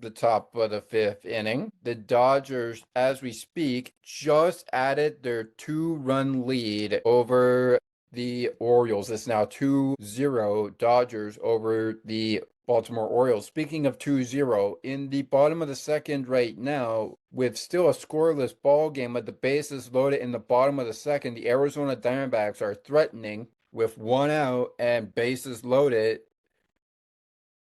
the top of the fifth inning, the Dodgers, as we speak, just added their 2-run lead over the Orioles. It's now 2-0 Dodgers over the Baltimore Orioles. Speaking of 2-0, in the bottom of the second right now, with still a scoreless ball game with the bases loaded in the bottom of the second, the Arizona Diamondbacks are threatening with one out and bases loaded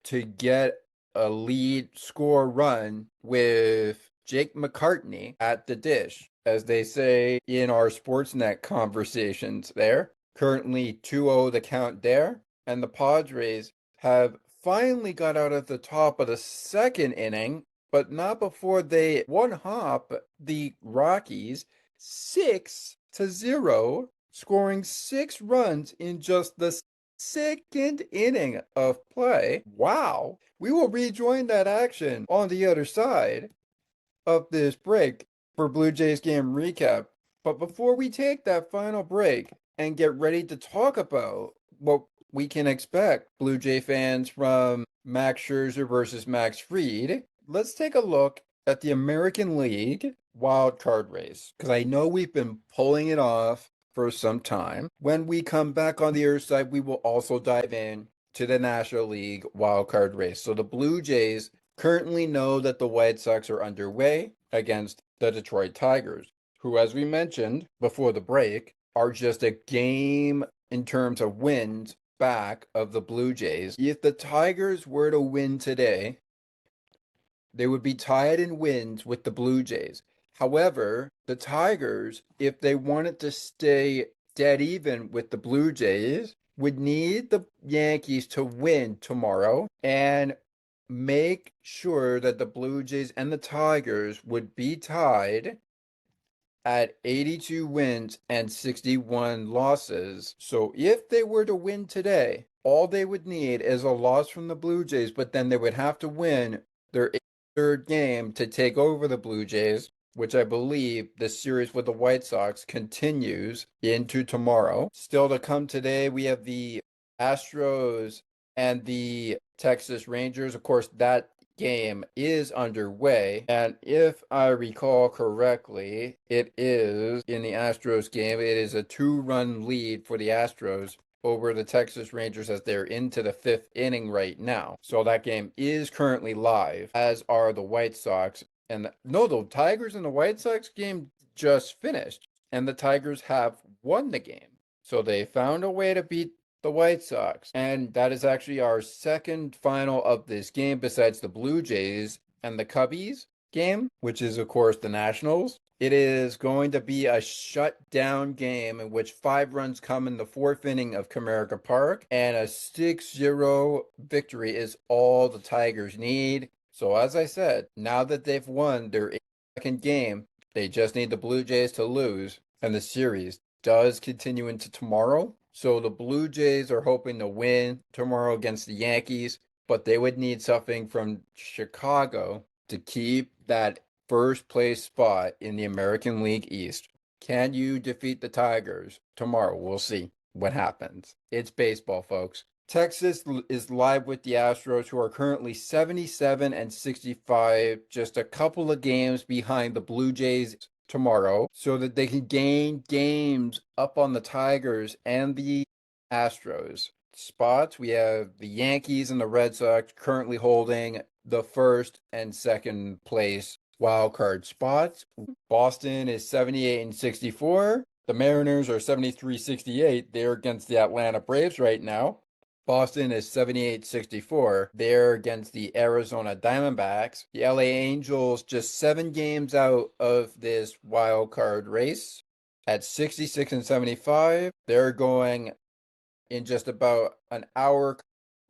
to get a lead score run with Jake McCartney at the dish, as they say in our Sportsnet conversations there. Currently 2-0 the count there, and the Padres have finally got out of the top of the second inning, but not before they one-hop the Rockies 6-0, scoring 6 runs in just the second inning of play. Wow. We will rejoin that action on the other side of this break for Blue Jays game recap. But before we take that final break and get ready to talk about what we can expect, Blue Jay fans, from Max Scherzer versus Max Fried. Let's take a look at the American League wild card race, because I know we've been pulling it off for some time. When we come back on the other side, we will also dive in to the National League wild card race. So the Blue Jays currently know that the White Sox are underway against the Detroit Tigers, who, as we mentioned before the break, are just a game in terms of wins back of the Blue Jays. If the Tigers were to win today, they would be tied in wins with the Blue Jays. However, the Tigers, if they wanted to stay dead even with the Blue Jays, would need the Yankees to win tomorrow and make sure that the Blue Jays and the Tigers would be tied at 82 wins and 61 losses. So if they were to win today, all they would need is a loss from the Blue Jays, but then they would have to win their third game to take over the Blue Jays, which I believe the series with the White Sox continues into tomorrow. Still to come today, we have the Astros and the Texas Rangers. Of course, that game is underway, and if I recall correctly, it is in the Astros game. It is a 2-run lead for the Astros over the Texas Rangers as they're into the 5th inning right now. So that game is currently live, as are the White Sox. And the Tigers and the White Sox game just finished, and the Tigers have won the game. So they found a way to beat the White Sox. And that is actually our second final of this game, besides the Blue Jays and the Cubbies game, which is, of course, the Nationals. It is going to be a shutdown game in which 5 runs come in the 4th inning of Comerica Park, and a 6-0 victory is all the Tigers need. So as I said, now that they've won their second game, they just need the Blue Jays to lose, and the series does continue into tomorrow. So the Blue Jays are hoping to win tomorrow against the Yankees, but they would need something from Chicago to keep that first place spot in the American League East. Can you defeat the Tigers tomorrow? We'll see what happens. It's baseball, folks. Texas is live with the Astros, who are currently 77 and 65, just a couple of games behind the Blue Jays tomorrow, so that they can gain games up on the Tigers and the Astros spots. We have the Yankees and the Red Sox currently holding the 1st and 2nd place wild card spots. Boston is 78 and 64. The Mariners are 73-68. They're against the Atlanta Braves right now. Boston is 78-64. They're against the Arizona Diamondbacks. The LA Angels just 7 games out of this wild card race at 66 and 75. They're going in just about an hour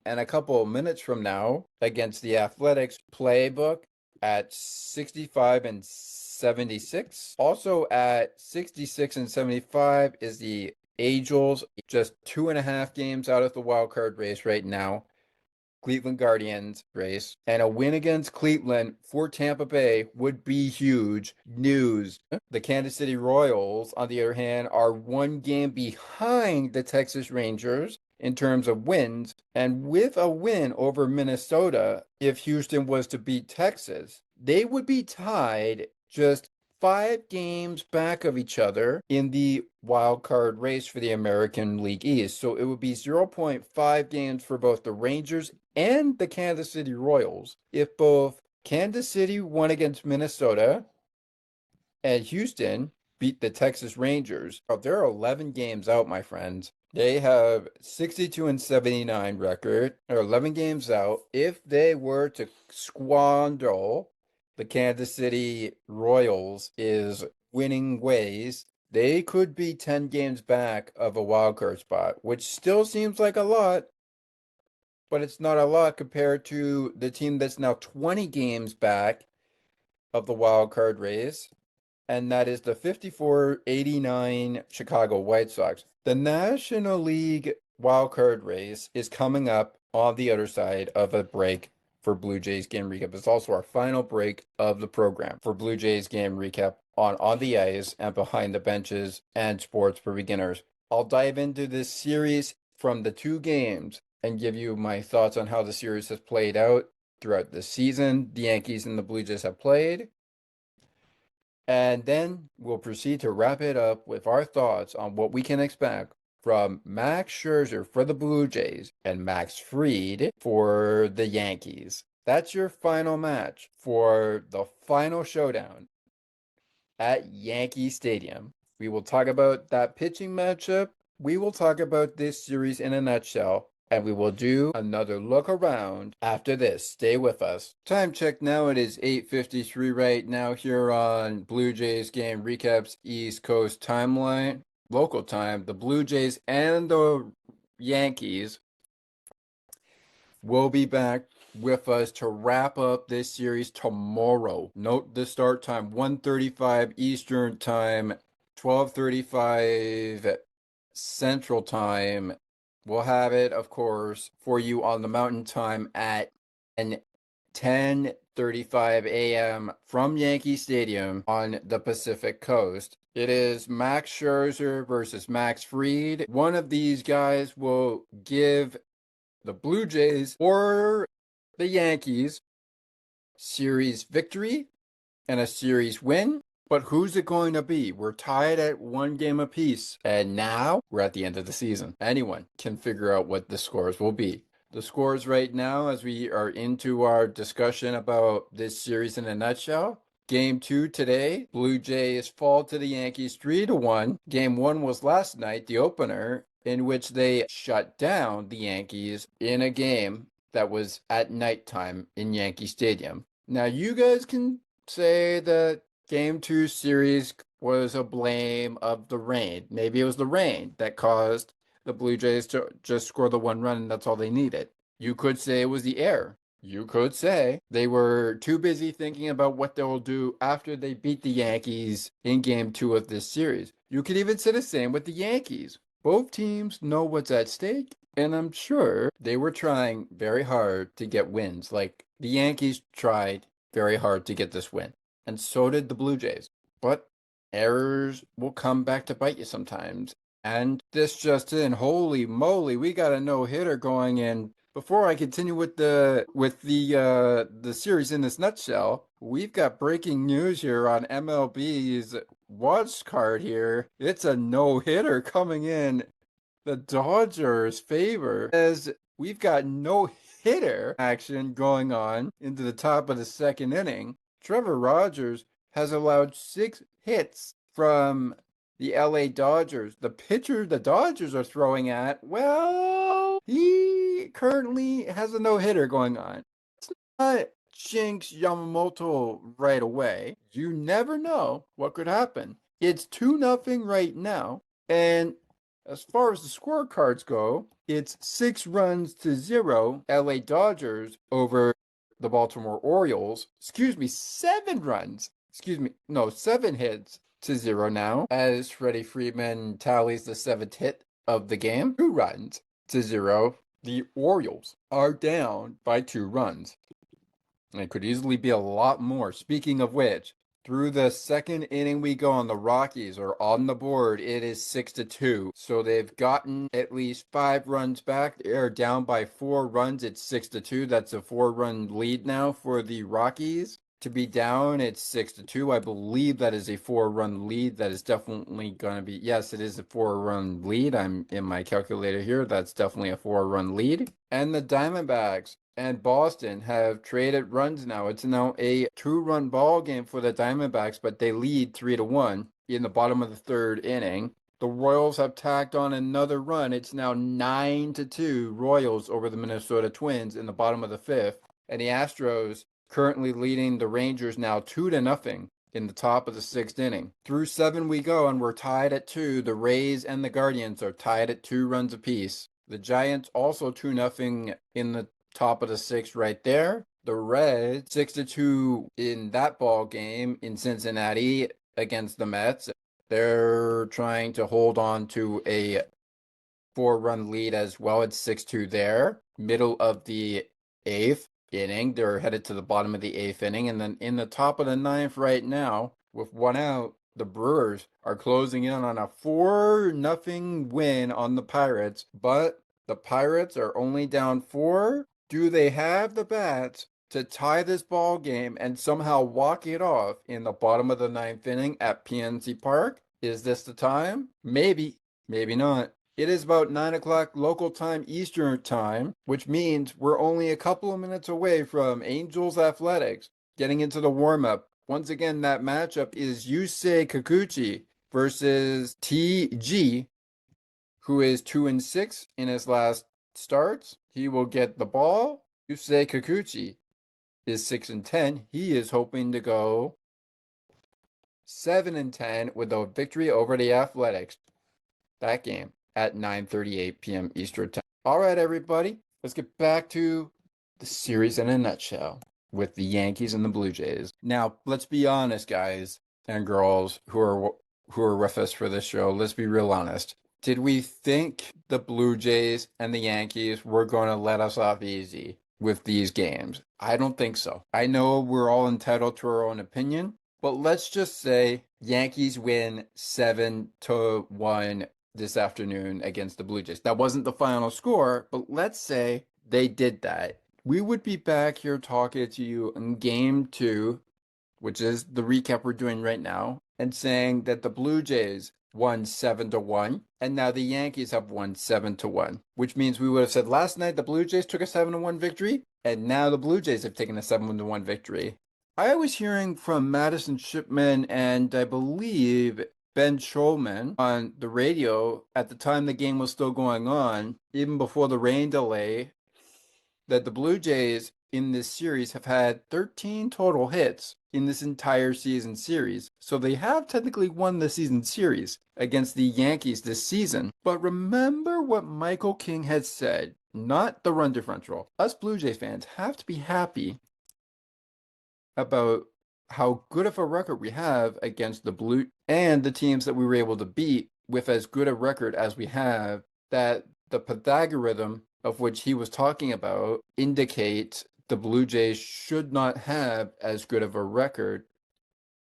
and a couple of minutes from now against the Athletics playbook at 65 and 76. Also at 66 and 75 is the Angels, just 2.5 games out of the wild card race right now. Cleveland Guardians race. And a win against Cleveland for Tampa Bay would be huge news. The Kansas City Royals, on the other hand, are 1 game behind the Texas Rangers in terms of wins. And with a win over Minnesota, if Houston was to beat Texas, they would be tied just 5 games back of each other in the wild card race for the American League East. So it would be 0.5 games for both the Rangers and the Kansas City Royals if both Kansas City won against Minnesota and Houston beat the Texas Rangers. They're 11 games out, my friends. They have 62 and 79 record. They're 11 games out. If they were to squander the Kansas City Royals is winning ways, they could be 10 games back of a wild card spot, which still seems like a lot, but it's not a lot compared to the team that's now 20 games back of the wild card race, and that is the 54-89 Chicago White Sox. The National League wild card race is coming up on the other side of a break for Blue Jays Game Recap. It's also our final break of the program for Blue Jays Game Recap on the ice and behind the benches and sports for beginners. I'll dive into this series from the two games and give you my thoughts on how the series has played out throughout the season the Yankees and the Blue Jays have played. And then we'll proceed to wrap it up with our thoughts on what we can expect from Max Scherzer for the Blue Jays and Max Fried for the Yankees. That's your final match for the final showdown at Yankee Stadium. We will talk about that pitching matchup. We will talk about this series in a nutshell. And we will do another look around after this. Stay with us. Time check now. It is 8:53 right now here on Blue Jays Game Recaps East Coast Timeline. Local time. The Blue Jays and the Yankees will be back with us to wrap up this series tomorrow. Note the start time, 1:35 Eastern Time, 12:35 Central Time. We'll have it, of course, for you on the Mountain Time at 10:35 a.m. from Yankee Stadium on the Pacific Coast. It is Max Scherzer versus Max Fried. One of these guys will give the Blue Jays or the Yankees series victory and a series win. But who's it going to be? We're tied at one game apiece. And now we're at the end of the season. Anyone can figure out what the scores will be. The scores right now, as we are into our discussion about this series in a nutshell. Game 2 today, Blue Jays fall to the Yankees 3-1. Game 1 was last night, the opener, in which they shut down the Yankees in a game that was at nighttime in Yankee Stadium. Now, you guys can say that Game 2 series was a blame of the rain. Maybe it was the rain that caused the Blue Jays to just score the one run and that's all they needed. You could say it was the air. You could say they were too busy thinking about what they'll do after they beat the Yankees in Game 2 of this series. You could even say the same with the Yankees. Both teams know what's at stake, and I'm sure they were trying very hard to get wins. Like the Yankees tried very hard to get this win, and so did the Blue Jays. But errors will come back to bite you sometimes. And this just in, holy moly, we got a no-hitter going in. Before I continue with the series in this nutshell, we've got breaking news here on MLB's watch card here. It's a no-hitter coming in the Dodgers' favor as we've got no-hitter action going on into the top of the second inning. Trevor Rogers has allowed 6 hits from the LA Dodgers. The pitcher the Dodgers are throwing at, well, he currently has a no-hitter going on. It's not jinx Yamamoto right away. You never know what could happen. It's 2-0 right now, and as far as the scorecards go, it's 6-0 LA Dodgers over the Baltimore Orioles. 7 hits to 0 now, as Freddie Freeman tallies the 7th hit of the game. 2 runs to 0. The Orioles are down by 2 runs. And it could easily be a lot more. Speaking of which, through the second inning we go on, the Rockies are on the board. It is 6-2. So they've gotten at least 5 runs back. They're down by 4 runs. It's 6-2. That's a 4-run lead now for the Rockies. To be down, it's 6-2. I believe that is a 4-run lead. That is definitely going to be, yes, it is a 4-run lead. I'm in my calculator here. That's definitely a 4-run lead. And the Diamondbacks and Boston have traded runs now. It's now a 2-run ball game for the Diamondbacks, but they lead 3-1 in the bottom of the 3rd inning. The Royals have tacked on another run. It's now 9-2 Royals over the Minnesota Twins in the bottom of the 5th. And the Astros currently leading the Rangers now 2-0 in the top of the 6th inning. Through 7 we go, and we're tied at 2. The Rays and the Guardians are tied at 2 runs apiece. The Giants also 2-0 in the top of the 6th right there. The Reds 6-2 in that ball game in Cincinnati against the Mets. They're trying to hold on to a 4-run lead as well. It's 6-2 there. Middle of the 8th inning. They're headed to the bottom of the 8th inning. And then in the top of the 9th right now, with 1 out, the Brewers are closing in on a 4-0 win on the Pirates. But The Pirates are only down 4. Do they have the bats to tie this ball game and somehow walk it off in the bottom of the 9th inning at PNC Park? Is this the time? Maybe, maybe not. It is about 9 o'clock local time, Eastern time, which means we're only a couple of minutes away from Angels Athletics getting into the warm-up. Once again, that matchup is Yusei Kikuchi versus TG, who is 2-6 in his last starts. He will get the ball. Yusei Kikuchi is 6-10. He is hoping to go 7-10 with a victory over the Athletics. That game at 9:38 p.m. Eastern time. All right, everybody, let's get back to the series in a nutshell with the Yankees and the Blue Jays. Now, let's be honest, guys and girls who are with us for this show. Let's be real honest. Did we think the Blue Jays and the Yankees were going to let us off easy with these games? I don't think so. I know we're all entitled to our own opinion, but let's just say Yankees win 7-1 this afternoon against the Blue Jays. That wasn't the final score, but let's say they did that. We would be back here talking to you in game 2, which is the recap we're doing right now, and saying that the Blue Jays won 7-1, and now the Yankees have won 7-1, which means we would have said last night the Blue Jays took a 7-1 victory, and now the Blue Jays have taken a 7-1 victory. I was hearing from Madison Shipman and I believe Ben Schulman on the radio at the time the game was still going on, even before the rain delay, that the Blue Jays in this series have had 13 total hits in this entire season series. So they have technically won the season series against the Yankees this season. But remember what Michael King had said, not the run differential. Us Blue Jays fans have to be happy about how good of a record we have against the Blue and the teams that we were able to beat with as good a record as we have, that the Pythagorean of which he was talking about indicate the Blue Jays should not have as good of a record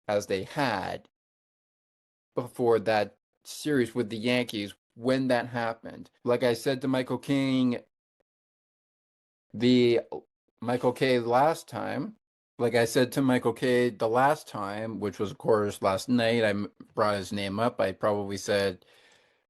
as they had before that series with the Yankees when that happened. Like I said to Michael King, like I said to Michael K the last time, which was of course last night, I brought his name up. I probably said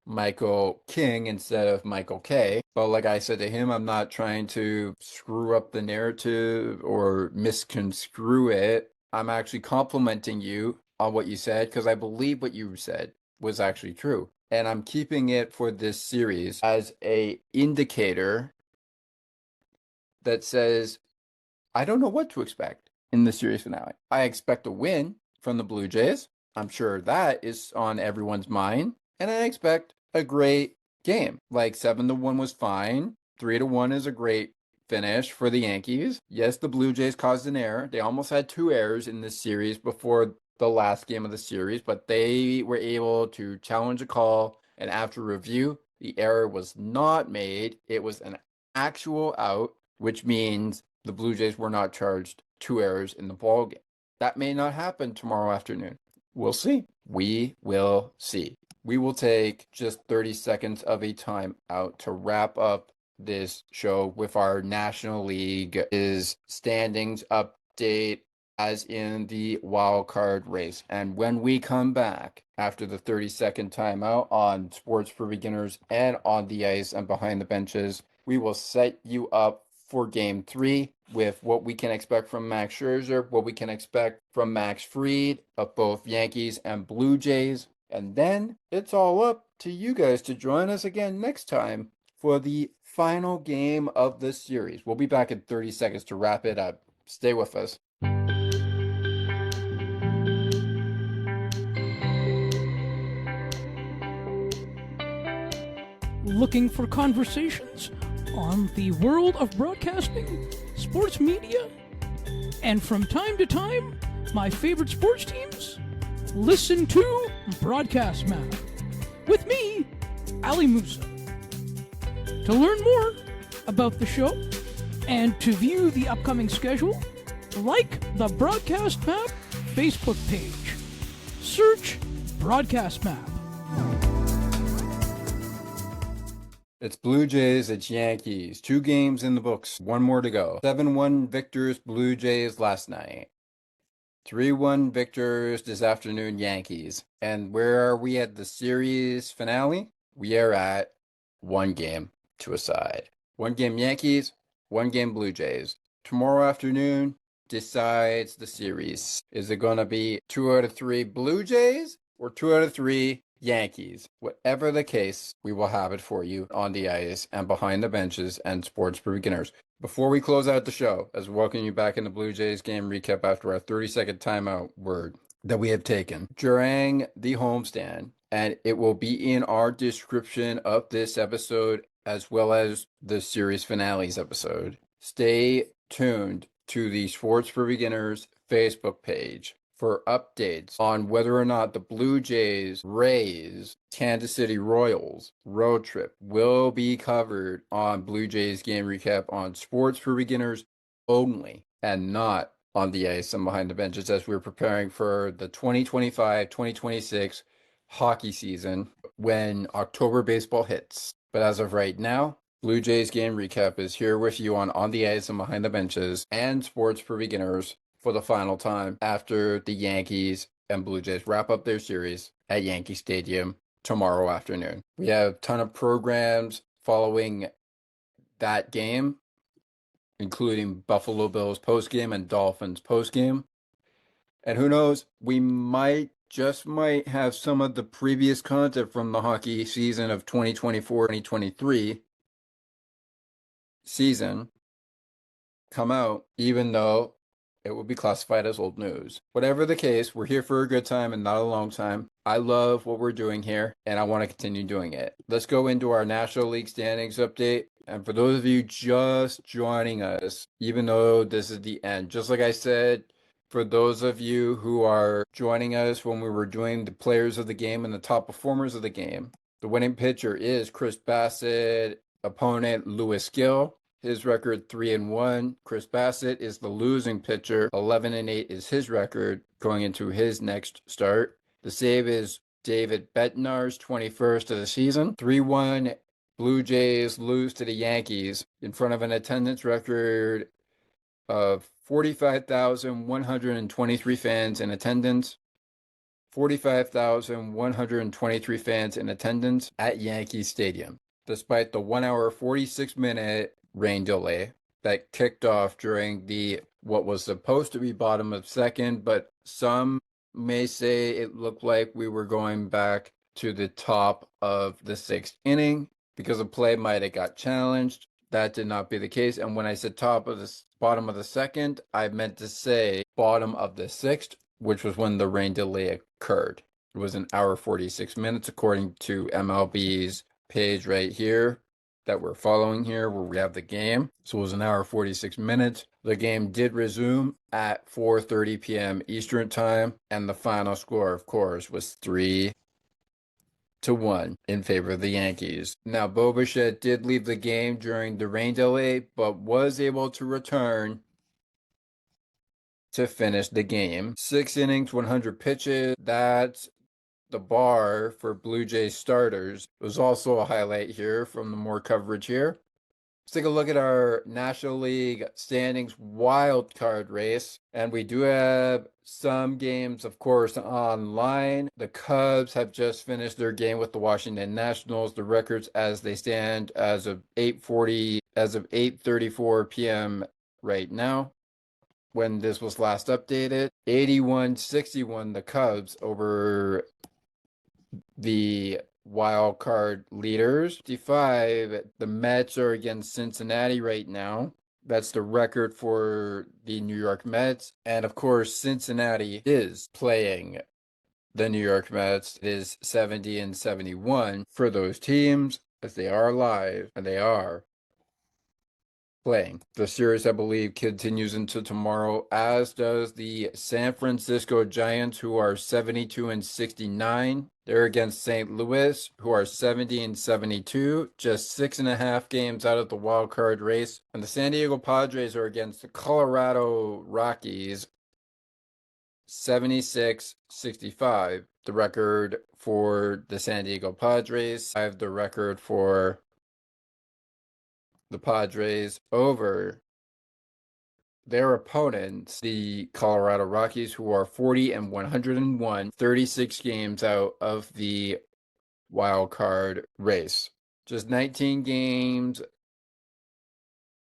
Michael King instead of Michael K. But like I said to him, I'm not trying to screw up the narrative or misconstrue it. I'm actually complimenting you on what you said because I believe what you said was actually true. And I'm keeping it for this series as a indicator that says, I don't know what to expect in the series finale. I expect a win from the Blue Jays. I'm sure that is on everyone's mind. And I expect a great game. Like 7-1 was fine. 3-1 is a great finish for the Yankees. Yes, the Blue Jays caused an error. They almost had 2 errors in this series before the last game of the series, but they were able to challenge a call. And after review, the error was not made. It was an actual out, which means the Blue Jays were not charged 2 errors in the ball game. That may not happen tomorrow afternoon. We'll see. We will see. We will take just 30 seconds of a time out to wrap up this show with our National League standings update as in the wild card race. And when we come back after the 30-second timeout on Sports for Beginners and on the ice and behind the benches, we will set you up for Game 3 with what we can expect from Max Scherzer, what we can expect from Max Fried of both Yankees and Blue Jays. And then it's all up to you guys to join us again next time for the final game of this series. We'll be back in 30 seconds to wrap it up. Stay with us. Looking for conversations on the world of broadcasting, sports media, and from time to time, my favorite sports teams? Listen to Broadcast Map with me, Ali Musa. To learn more about the show and to view the upcoming schedule, like the Broadcast Map Facebook page. Search Broadcast Map. It's Blue Jays, it's Yankees. 2 games in the books, 1 more to go. 7-1 victors, Blue Jays last night. 3-1 victors this afternoon, Yankees. And where are we at the series finale? We are at 1 game to a side. 1 game Yankees, 1 game Blue Jays. Tomorrow afternoon decides the series. Is it going to be 2 out of 3 Blue Jays or 2 out of 3 Yankees? Whatever the case, we will have it for you on the ice and behind the benches and sports for beginners. Before we close out the show, as we welcome you back in the Blue Jays game recap after our 30-second timeout word that we have taken during the homestand, and it will be in our description of this episode as well as the series finales episode. Stay tuned to the Sports for Beginners Facebook page for updates on whether or not the Blue Jays, Rays, Kansas City Royals road trip will be covered on Blue Jays Game Recap on Sports for Beginners only and not on the ice and behind the benches as we're preparing for the 2025-2026 hockey season when October baseball hits. But as of right now, Blue Jays Game Recap is here with you on the ice and behind the benches and Sports for Beginners for the final time after the Yankees and Blue Jays wrap up their series at Yankee Stadium tomorrow afternoon. We have a ton of programs following that game, including Buffalo Bills postgame and Dolphins postgame. And who knows, we might have some of the previous content from the hockey season of 2024-2023 season come out, even though it will be classified as old news. Whatever the case, we're here for a good time and not a long time. I love what we're doing here, and I want to continue doing it. Let's go into our National League standings update. And for those of you just joining us, even though this is the end, just like I said, for those of you who are joining us when we were doing the players of the game and the top performers of the game, the winning pitcher is Chris Bassitt, opponent Lewis Gill. His record 3-1. Chris Bassitt is the losing pitcher. 11-8 is his record going into his next start. The save is David Bednar's 21st of the season. 3-1 Blue Jays lose to the Yankees in front of an attendance record of 45,123 fans in attendance. 45,123 fans in attendance at Yankee Stadium, despite the 1 hour 46-minute rain delay that kicked off during the what was supposed to be bottom of second, but some may say it looked like we were going back to the top of the 6th inning because a play might have got challenged. That did not be the case. And when I said bottom of the second, I meant to say bottom of the 6th, which was when the rain delay occurred. It was an hour 46 minutes according to MLB's page right here that we're following here where we have the game. So it was an hour 46 minutes. The game did resume at 4:30 p.m. Eastern time, and the final score, of course, was 3-1 in favor of the Yankees. Now, Bo Bichette did leave the game during the rain delay, but was able to return to finish the game. 6 innings, 100 pitches. That's the bar for Blue Jays starters. Was also a highlight here from the more coverage here. Let's take a look at our National League standings wild card race. And we do have some games, of course, online. The Cubs have just finished their game with the Washington Nationals. The records as they stand as of 8:34 p.m. right now, when this was last updated. 81-61 the Cubs over the wild card leaders. 55, the Mets are against Cincinnati right now. That's the record for the New York Mets. And of course, Cincinnati is playing the New York Mets. It is 70-71 for those teams as they are live and they are playing. The series, I believe, continues into tomorrow, as does the San Francisco Giants, who are 72-69. They're against St. Louis, who are 70-72, just 6.5 games out of the wild card race. And the San Diego Padres are against the Colorado Rockies, 76-65. The record for the San Diego Padres. I have the record for the Padres over their opponents, the Colorado Rockies, who are 40 and 101, 36 games out of the wild card race. Just 19 games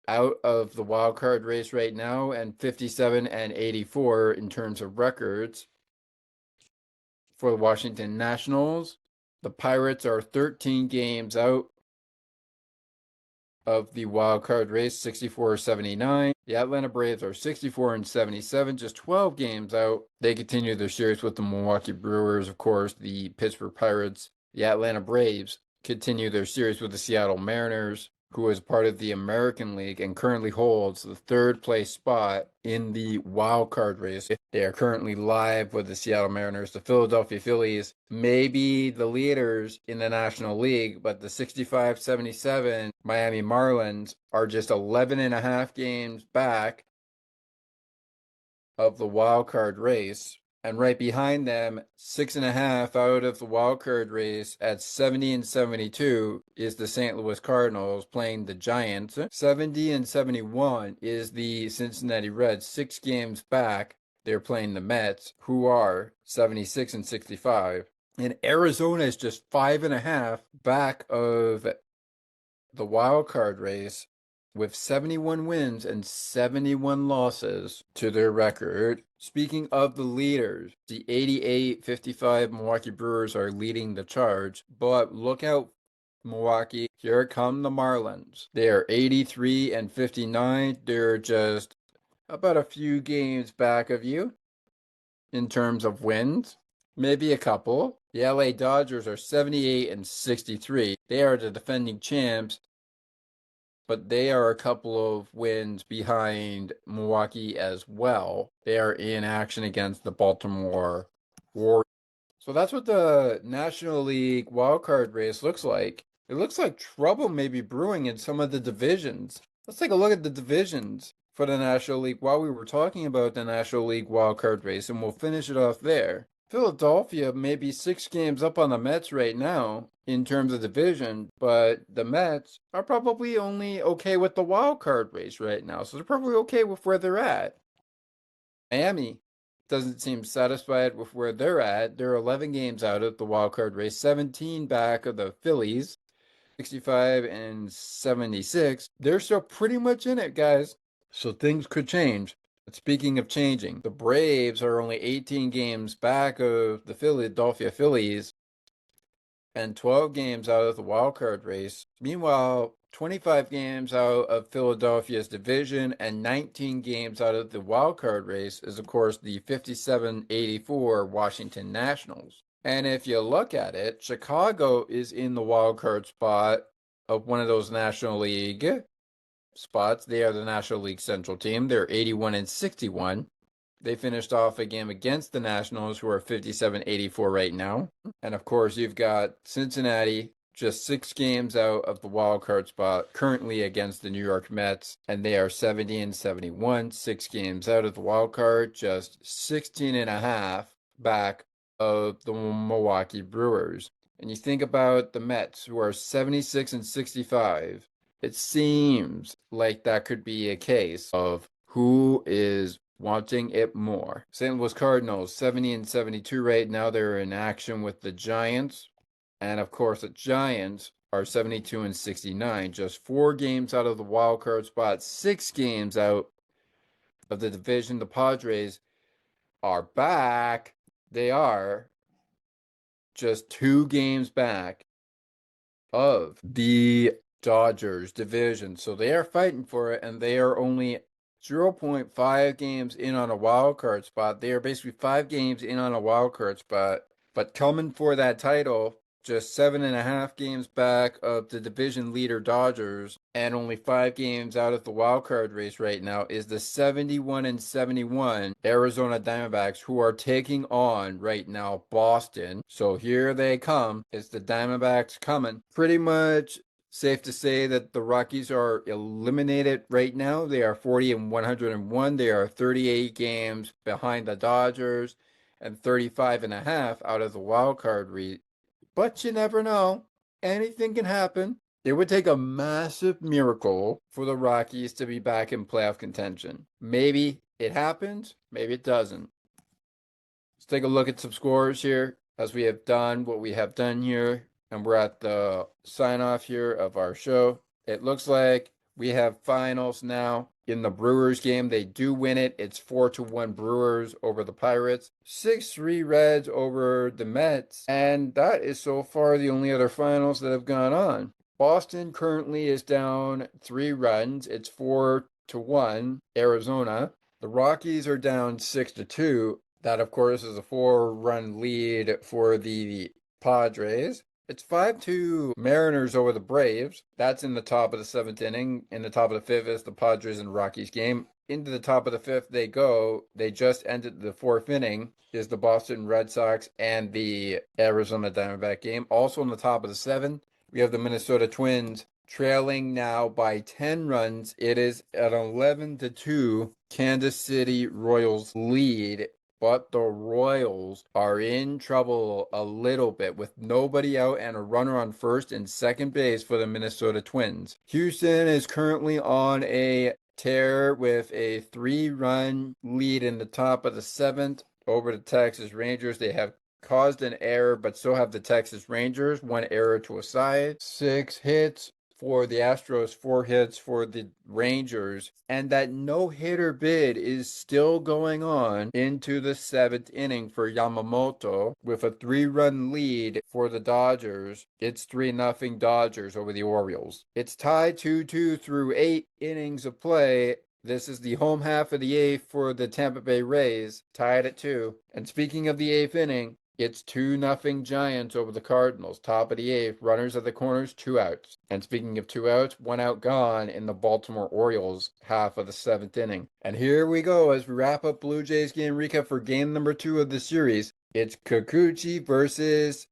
out of the wild card race right now, and 57 and 84 in terms of records for the Washington Nationals. The Pirates are 13 games out of the wild card race, 64-79. The Atlanta Braves are 64 and 77, just 12 games out. They continue their series with the Milwaukee Brewers, of course, the Pittsburgh Pirates. The Atlanta Braves continue their series with the Seattle Mariners, who is part of the American League and currently holds the third place spot in the wild card race. They are currently live with the Seattle Mariners. The Philadelphia Phillies may be the leaders in the National League, but the 65-77 Miami Marlins are just 11 and a half games back of the wild card race. And right behind them, 6.5 out of the wild card race at 70 and 72 is the St. Louis Cardinals playing the Giants. 70 and 71 is the Cincinnati Reds, 6 games back. They're playing the Mets, who are 76 and 65. And Arizona is just 5.5 back of the wild card race with 71 wins and 71 losses to their record. Speaking of the leaders, the 88-55 Milwaukee Brewers are leading the charge, but look out, Milwaukee. Here come the Marlins. They are 83 and 59. They're just about a few games back of you in terms of wins. Maybe a couple. The LA Dodgers are 78 and 63. They are the defending champs, but they are a couple of wins behind Milwaukee as well. They are in action against the Baltimore Warriors. So that's what the National League wildcard race looks like. It looks like trouble may be brewing in some of the divisions. Let's take a look at the divisions for the National League while we were talking about the National League wildcard race, and we'll finish it off there. Philadelphia may be 6 games up on the Mets right now in terms of division, but the Mets are probably only okay with the wild card race right now, so they're probably okay with where they're at. Miami doesn't seem satisfied with where they're at. They're 11 games out of the wild card race, 17 back of the Phillies, 65 and 76. They're still pretty much in it, guys, so things could change. But speaking of changing, the Braves are only 18 games back of the Philadelphia Phillies and 12 games out of the wild card race. Meanwhile, 25 games out of Philadelphia's division and 19 games out of the wild card race is, of course, the 57-84 Washington Nationals. And if you look at it, Chicago is in the wild card spot of one of those National League spots. They are the National League Central team. They're 81 and 61. They finished off a game against the Nationals, who are 57-84 right now. And of course, you've got Cincinnati, just 6 games out of the wild card spot, currently against the New York Mets, and they are 70 and 71, 6 games out of the wild card, just 16.5 back of the Milwaukee Brewers. And you think about the Mets, who are 76 and 65. It seems like that could be a case of who is wanting it more. St. Louis Cardinals, 70 and 72 right now. They're in action with the Giants. And of course, the Giants are 72 and 69, just 4 games out of the wild card spot, 6 games out of the division. The Padres are back. They are just 2 games back of the Dodgers division. So they are fighting for it, and they are only 0.5 games in on a wild card spot. They are basically 5 games in on a wild card spot, but coming for that title, just 7.5 games back of the division leader Dodgers, and only 5 games out of the wild card race right now is the 71 and 71 Arizona Diamondbacks, who are taking on right now Boston. So here they come. It's the Diamondbacks coming. Pretty much safe to say that the Rockies are eliminated right now. They are 40 and 101. They are 38 games behind the Dodgers and 35.5 out of the wild card race. But you never know. Anything can happen. It would take a massive miracle for the Rockies to be back in playoff contention. Maybe it happens, maybe it doesn't. Let's take a look at some scores here as we have done what we have done here. And we're at the sign off here of our show. It looks like we have finals now in the Brewers game. They do win it. It's 4-1 Brewers over the Pirates, 6-3 Reds over the Mets. And that is so far the only other finals that have gone on. Boston currently is down 3 runs. It's 4-1 Arizona. The Rockies are down 6-2. That, of course, is a 4-run lead for the Padres. It's 5-2 Mariners over the Braves. That's in the top of the 7th inning. In the top of the 5th is the Padres and Rockies game. Into the top of the 5th they go. They just ended the 4th inning. Is the Boston Red Sox and the Arizona Diamondback game. Also in the top of the 7th, we have the Minnesota Twins trailing now by 10 runs. It is at 11-2 Kansas City Royals lead. But the Royals are in trouble a little bit with nobody out and a runner on first and second base for the Minnesota Twins. Houston is currently on a tear with a 3-run lead in the top of the 7th over the Texas Rangers. They have caused an error, but so have the Texas Rangers. 1 error to a side. 6 hits for the Astros, 4 hits for the Rangers, and that no-hitter bid is still going on into the 7th inning for Yamamoto with a 3-run lead for the Dodgers. It's 3-0 Dodgers over the Orioles. It's tied 2-2 through 8 innings of play. This is the home half of the 8th for the Tampa Bay Rays, tied at 2. And speaking of the 8th inning, it's 2-0 Giants over the Cardinals. Top of the 8th, runners at the corners, 2 outs. And speaking of 2 outs, 1 out gone in the Baltimore Orioles half of the 7th inning. And here we go as we wrap up Blue Jays game recap for game number 2 of the series. It's Kikuchi versus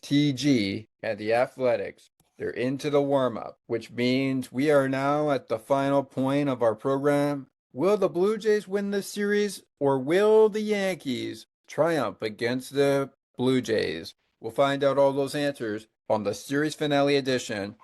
TG and the Athletics. They're into the warm-up, which means we are now at the final point of our program. Will the Blue Jays win this series, or will the Yankees triumph against the Blue Jays? We'll find out all those answers on the series finale edition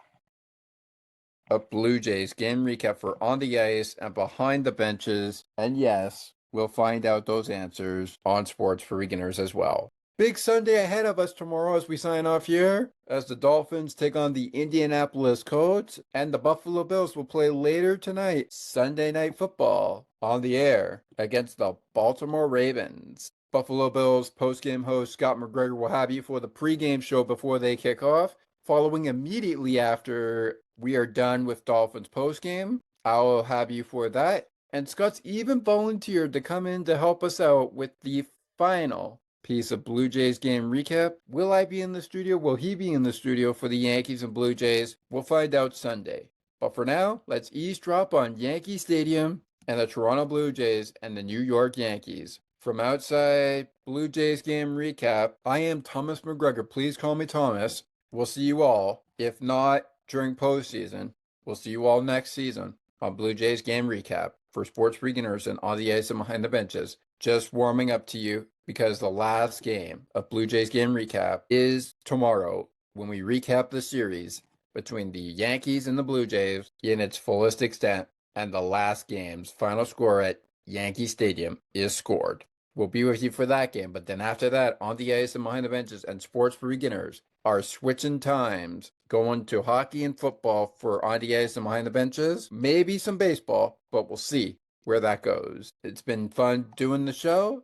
of Blue Jays game recap for On the Ice and Behind the Benches. And yes, we'll find out those answers on Sports for Beginners as well. Big Sunday ahead of us tomorrow as we sign off here, as the Dolphins take on the Indianapolis Colts, and the Buffalo Bills will play later tonight, Sunday Night Football, on the air against the Baltimore Ravens. Buffalo Bills postgame host Scott McGregor will have you for the pregame show before they kick off. Following immediately after we are done with Dolphins postgame, I'll have you for that. And Scott's even volunteered to come in to help us out with the final piece of Blue Jays game recap. Will I be in the studio? Will he be in the studio for the Yankees and Blue Jays? We'll find out Sunday. But for now, let's eavesdrop on Yankee Stadium and the Toronto Blue Jays and the New York Yankees. From outside Blue Jays game recap, I am Thomas McGregor. Please call me Thomas. We'll see you all. If not during postseason, we'll see you all next season on Blue Jays game recap for Sports Beginners and On the Ice and Behind the Benches. Just warming up to you because the last game of Blue Jays game recap is tomorrow when we recap the series between the Yankees and the Blue Jays in its fullest extent, and the last game's final score at Yankee Stadium is scored. We'll be with you for that game, but then after that, On the Ice and Behind the Benches and Sports for Beginners are switching times, going to hockey and football for On the Ice and Behind the Benches, maybe some baseball, but we'll see where that goes. It's been fun doing the show,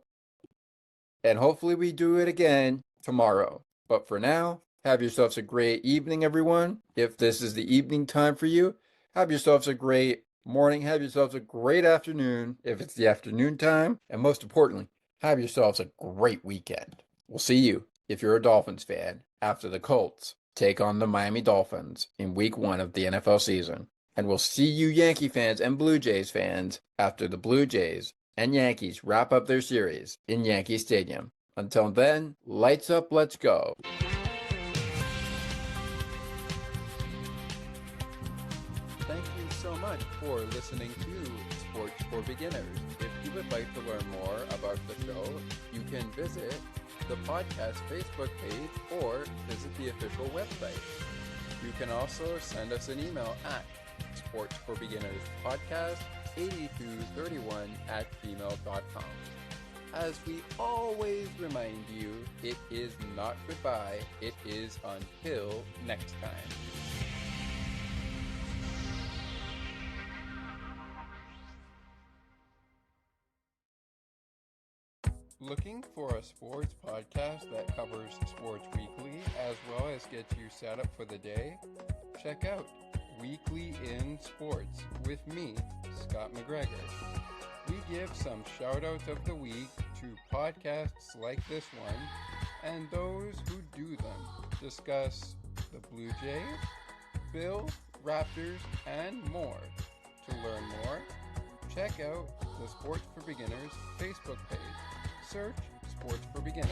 and hopefully we do it again tomorrow. But for now, have yourselves a great evening, everyone. If this is the evening time for you, have yourselves a great morning. Have yourselves a great afternoon if it's the afternoon time. And most importantly, have yourselves a great weekend. We'll see you, if you're a Dolphins fan, after the Colts take on the Miami Dolphins in week 1 of the NFL season. And we'll see you Yankee fans and Blue Jays fans after the Blue Jays and Yankees wrap up their series in Yankee Stadium. Until then, lights up, let's go. Thank you so much for listening to Sports for Beginners. If you would like to learn more about the show, you can visit the podcast Facebook page or visit the official website. You can also send us an email at sportsforbeginners podcast8231@gmail.com. As we always remind you, it is not goodbye, it is until next time. Looking for a sports podcast that covers sports weekly as well as gets you set up for the day? Check out Weekly in Sports with me, Scott McGregor. We give some shout-outs of the week to podcasts like this one and those who do them. Discuss the Blue Jays, Bills, Raptors, and more. To learn more, check out the Sports for Beginners Facebook page. Search Sports for Beginners.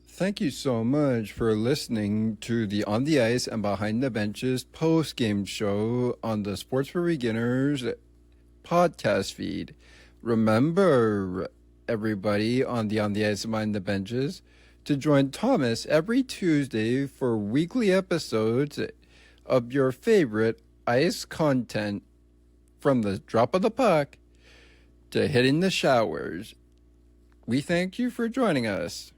Thank you so much for listening to the On the Ice and Behind the Benches post-game show on the Sports for Beginners podcast feed. Remember, everybody on the Ice and Behind the Benches, to join Thomas every Tuesday for weekly episodes of your favorite ice content, from the drop of the puck to hitting the showers. We thank you for joining us.